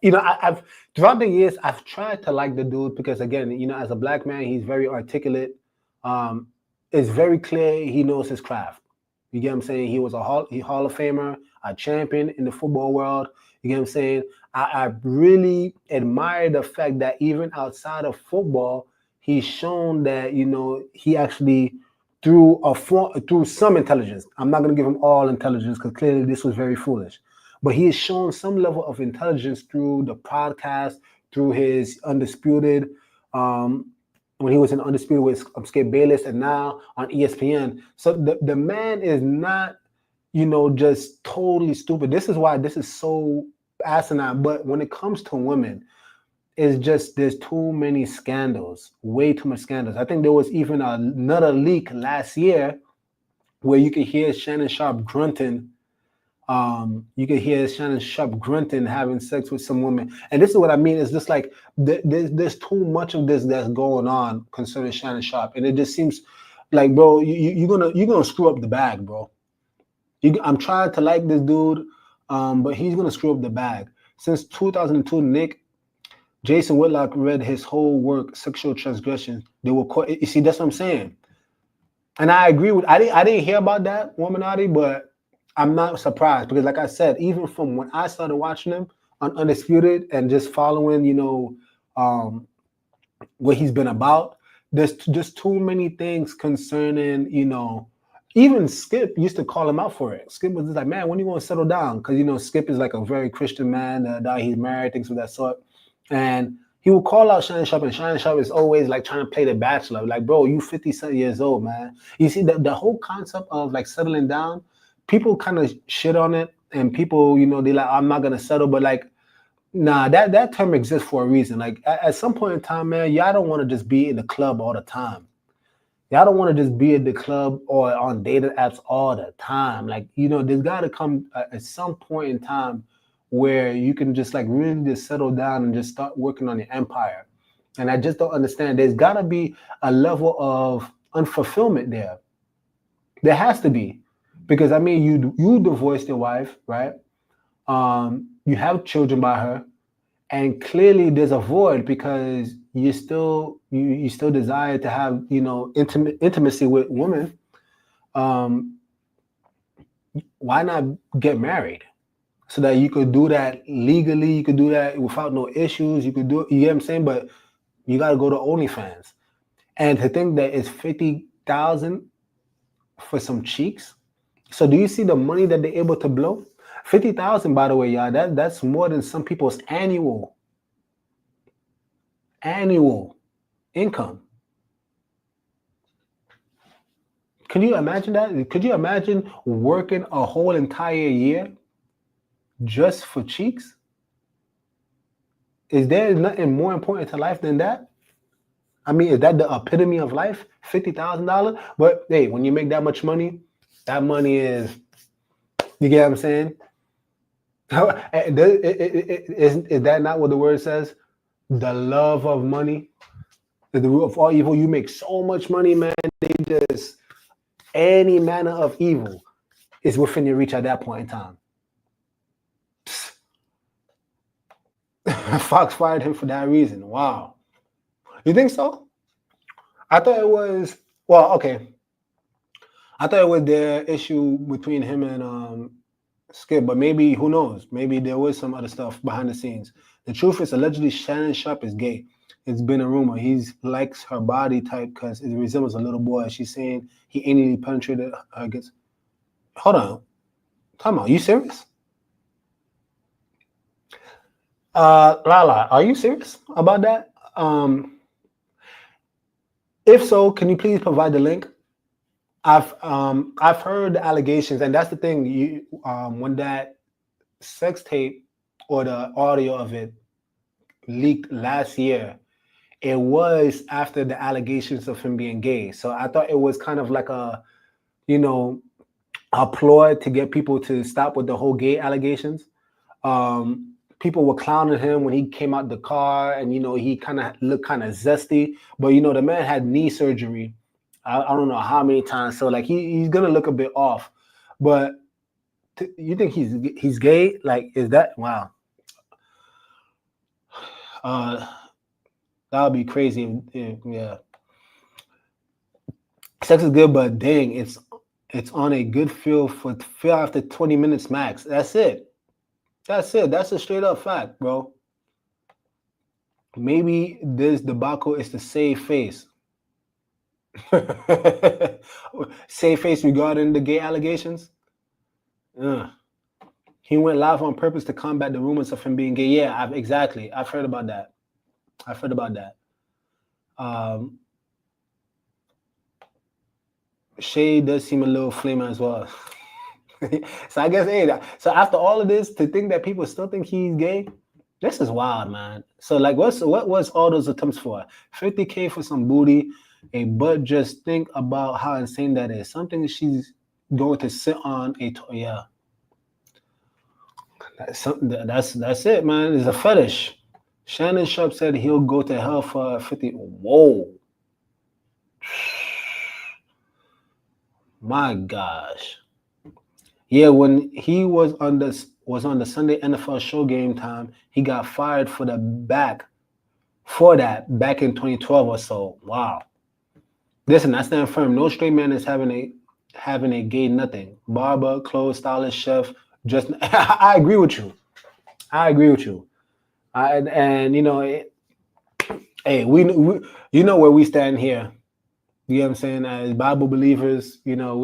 You know, I've throughout the years, I've tried to like the dude because, again, you know, as a black man, he's very articulate. It's very clear he knows his craft. You get what I'm saying? He was a Hall of Famer, a champion in the football world. You get what I'm saying? I really admire the fact that even outside of football, he's shown that, you know, he actually through some intelligence. I'm not going to give him all intelligence because clearly this was very foolish. But he has shown some level of intelligence through the podcast, through his Undisputed, when he was in Undisputed with Skip Bayless, and now on ESPN. So the man is not, just totally stupid. This is why this is so asinine. But when it comes to women, it's just there's too many scandals, way too much scandals. I think there was even another leak last year where you could hear Shannon Sharpe grunting. Having sex with some woman. And this is what I mean. It's just like there's too much of this that's going on concerning Shannon Sharpe. And it just seems like, bro, you're gonna screw up the bag, bro. I'm trying to like this dude, but he's gonna screw up the bag. Since 2002, Nick, Jason Whitlock read his whole work, Sexual Transgression. They were caught. You see, that's what I'm saying. And I agree with. I didn't hear about that Womanati, but I'm not surprised because, like I said, even from when I started watching him on Undisputed and just following, what he's been about, there's just too many things concerning, even Skip used to call him out for it. Skip was just like, man, when you want to settle down? Because, Skip is like a very Christian man, he's married, things of that sort. And he will call out Shannon Sharpe, and Shannon Sharpe is always like trying to play the bachelor. Like, bro, you 50 years old, man. You see, the whole concept of like settling down, people kind of shit on it, and people, they like, I'm not gonna settle, but like, nah, that term exists for a reason. Like at some point in time, man, y'all don't want to just be in the club all the time. Y'all don't want to just be at the club or on dating apps all the time. Like, there's got to come at some point in time where you can just like really just settle down and just start working on your empire. And I just don't understand. There's got to be a level of unfulfillment there. There has to be. Because I mean, you divorced your wife, right? You have children by her, and clearly there's a void because you still desire to have intimacy with women. Why not get married so that you could do that legally? You could do that without no issues. You could do it. You get what I'm saying? But you got to go to OnlyFans, and to think that it's $50,000 for some cheeks. So do you see the money that they're able to blow? $50,000, by the way, y'all. That's more than some people's annual income. Can you imagine that? Could you imagine working a whole entire year just for cheeks? Is there nothing more important to life than that? I mean, is that the epitome of life? $50,000? But hey, when you make that much money, that money is, you get what I'm saying? Is that not what the word says? The love of money is the root of all evil. You make so much money, man. Any manner of evil is within your reach at that point in time. Fox fired him for that reason. Wow. You think so? I thought it was, well, okay. I thought it was the issue between him and Skip, but maybe, who knows? Maybe there was some other stuff behind the scenes. The truth is, allegedly, Shannon Sharpe is gay. It's been a rumor. He likes her body type because it resembles a little boy. She's saying he anally penetrated her against. Hold on. Come on. You serious? Lala, are you serious about that? If so, can you please provide the link? I've heard the allegations, and that's the thing. When that sex tape or the audio of it leaked last year, it was after the allegations of him being gay. So I thought it was kind of like a ploy to get people to stop with the whole gay allegations. People were clowning him when he came out the car, and he kind of looked kind of zesty. But the man had knee surgery. I don't know how many times. So like he's gonna look a bit off. But you think he's gay? Like, is that wow? That would be crazy. Yeah. Sex is good, but dang, it's on a good feel after 20 minutes max. That's it. That's a straight up fact, bro. Maybe this debacle is to save face. Save face regarding the gay allegations. He went live on purpose to combat the rumors of him being gay. Yeah, I've heard about that. Shay does seem a little flamer as well. So I guess, hey, so after all of this, to think that people still think he's gay, this is wild, man. So like, what was all those attempts for? 50K for some booty, but just think about how insane that is. Something she's going to sit on yeah. That's it, man. It's a fetish. Shannon Sharpe said he'll go to hell for 50. Whoa. My gosh. Yeah, when he was on the Sunday NFL show Game Time, he got fired for back in 2012 or so. Wow. Listen, I stand firm. No straight man is having a gay nothing. Barber, clothes stylist, chef. Just I agree with you. And you know, hey, we you know where we stand here. You know what I'm saying? As Bible believers, you know,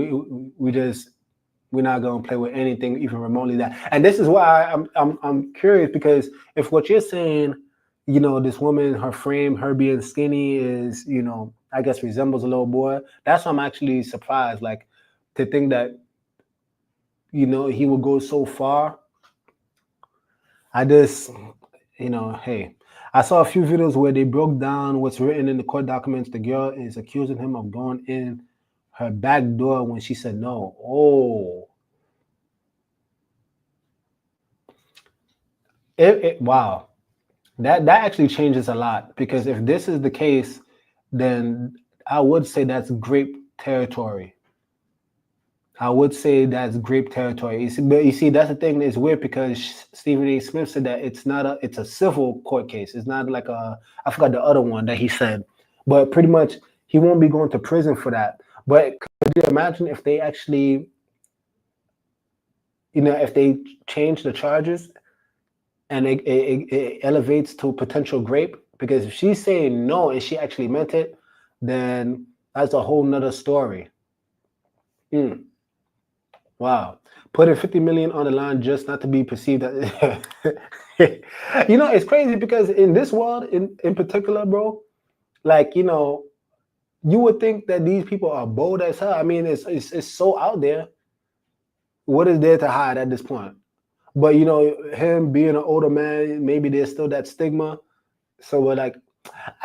we're not gonna play with anything even remotely that. And this is why I'm curious, because if what you're saying, you know, this woman, her frame, her being skinny is, you know, I guess resembles a little boy. That's why I'm actually surprised, like, to think that, you know, he would go so far. I just, you know, hey, I saw a few videos where they broke down what's written in the court documents. The girl is accusing him of going in her back door when she said no. Oh. Wow. That actually changes a lot, because if this is the case, then I would say that's grape territory. You see, that's the thing. It's weird because Stephen A. Smith said that it's a civil court case. It's not like I forgot the other one that he said, but pretty much he won't be going to prison for that. But could you imagine if they actually, you know, if they change the charges and it elevates to potential grape? Because if she's saying no and she actually meant it, then that's a whole nother story. Wow. Putting 50 million on the line just not to be perceived as you know, it's crazy because in this world in particular, bro, like, you know, you would think that these people are bold as hell. I mean, it's so out there. What is there to hide at this point? But you know, him being an older man, maybe there's still that stigma. So we're like,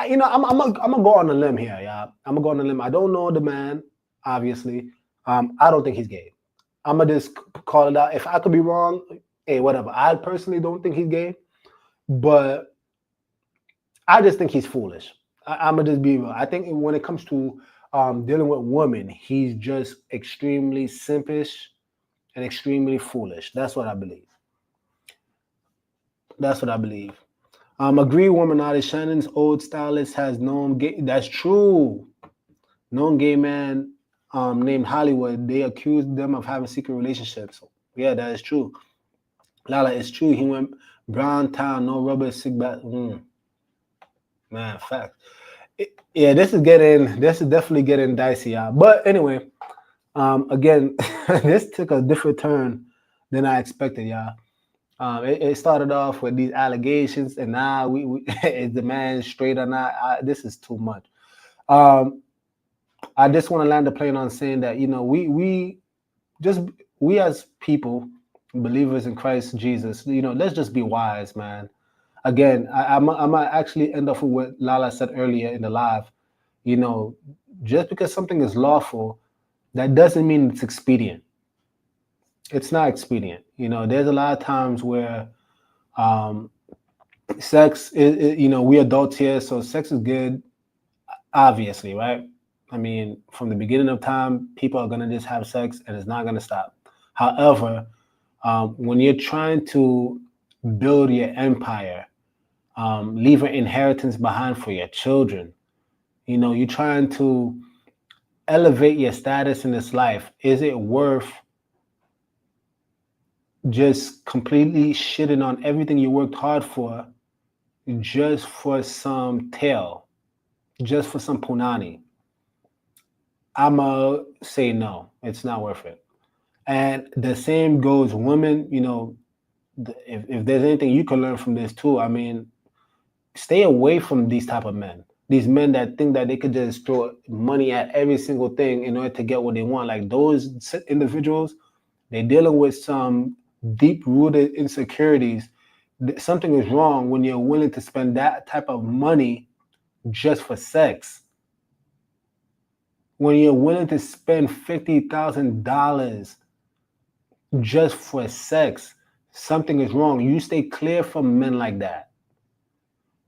you know, I'm gonna go on a limb here, yeah. I'm gonna go on a limb. I don't know the man, obviously. I don't think he's gay. I'm gonna just call it out. If I could be wrong, hey, whatever. I personally don't think he's gay, but I just think he's foolish. I'm gonna just be real. I think when it comes to dealing with women, he's just extremely simpish and extremely foolish. That's what I believe. Agree, woman artist. Shannon's old stylist has known gay. That's true. Known gay man named Hollywood. They accused them of having secret relationships. Yeah, that is true. Lala, it's true. He went brown town, no rubber, sick back. Man, fact. Yeah, this is definitely getting dicey, y'all. But anyway, again, this took a different turn than I expected, y'all. It started off with these allegations, and now we is the man straight or not? This is too much. I just want to land the plane on saying that, you know, we as people, believers in Christ Jesus, you know, let's just be wise, man. Again, I might actually end up with what Lala said earlier in the live. You know, just because something is lawful, that doesn't mean it's expedient. It's not expedient. You know, there's a lot of times where sex is, you know, we adults here, so sex is good, obviously, right? I mean, from the beginning of time, people are going to just have sex and it's not going to stop. However, when you're trying to build your empire, leave an inheritance behind for your children, you know, you're trying to elevate your status in this life, is it worth just completely shitting on everything you worked hard for just for some tail, just for some punani? I'ma say no. It's not worth it. And the same goes women. You know, if there's anything you can learn from this too, I mean, stay away from these type of men. These men that think that they could just throw money at every single thing in order to get what they want. Like those individuals, they're dealing with some deep-rooted insecurities. Something is wrong when you're willing to spend that type of money just for sex. When you're willing to spend $50,000 just for sex, something is wrong. You stay clear from men like that.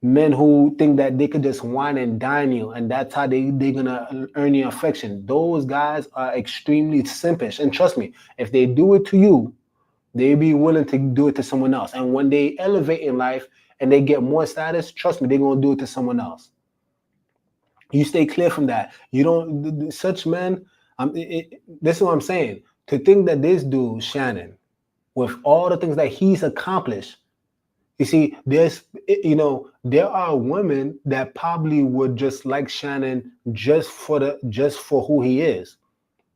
Men who think that they could just wine and dine you, and that's how they're gonna earn your affection. Those guys are extremely simpish. And trust me, if they do it to you, they be willing to do it to someone else. And when they elevate in life and they get more status, trust me, they're gonna do it to someone else. You stay clear from that. You don't, such men, this is what I'm saying. To think that this dude, Shannon, with all the things that he's accomplished, you see, there are women that probably would just like Shannon just for who he is.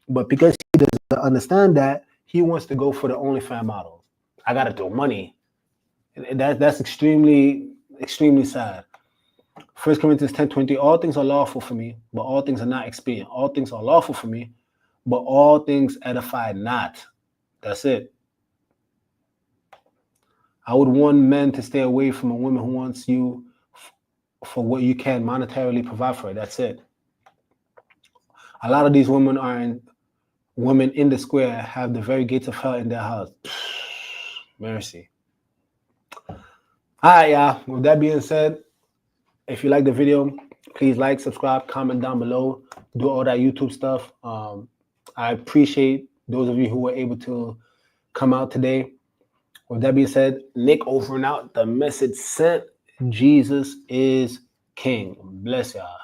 But because he doesn't understand that, he wants to go for the OnlyFans models. I gotta throw money. That's extremely, extremely sad. 1 Corinthians 10:20, all things are lawful for me, but all things are not expedient. All things are lawful for me, but all things edify not. That's it. I would warn men to stay away from a woman who wants you for what you can monetarily provide for her. That's it. A lot of these women women in the square have the very gates of hell in their house. Mercy. All right, y'all. With that being said, if you like the video, please like, subscribe, comment down below, do all that YouTube stuff. I appreciate those of you who were able to come out today. With that being said, Nick over and out. The message sent. Jesus is King. Bless y'all.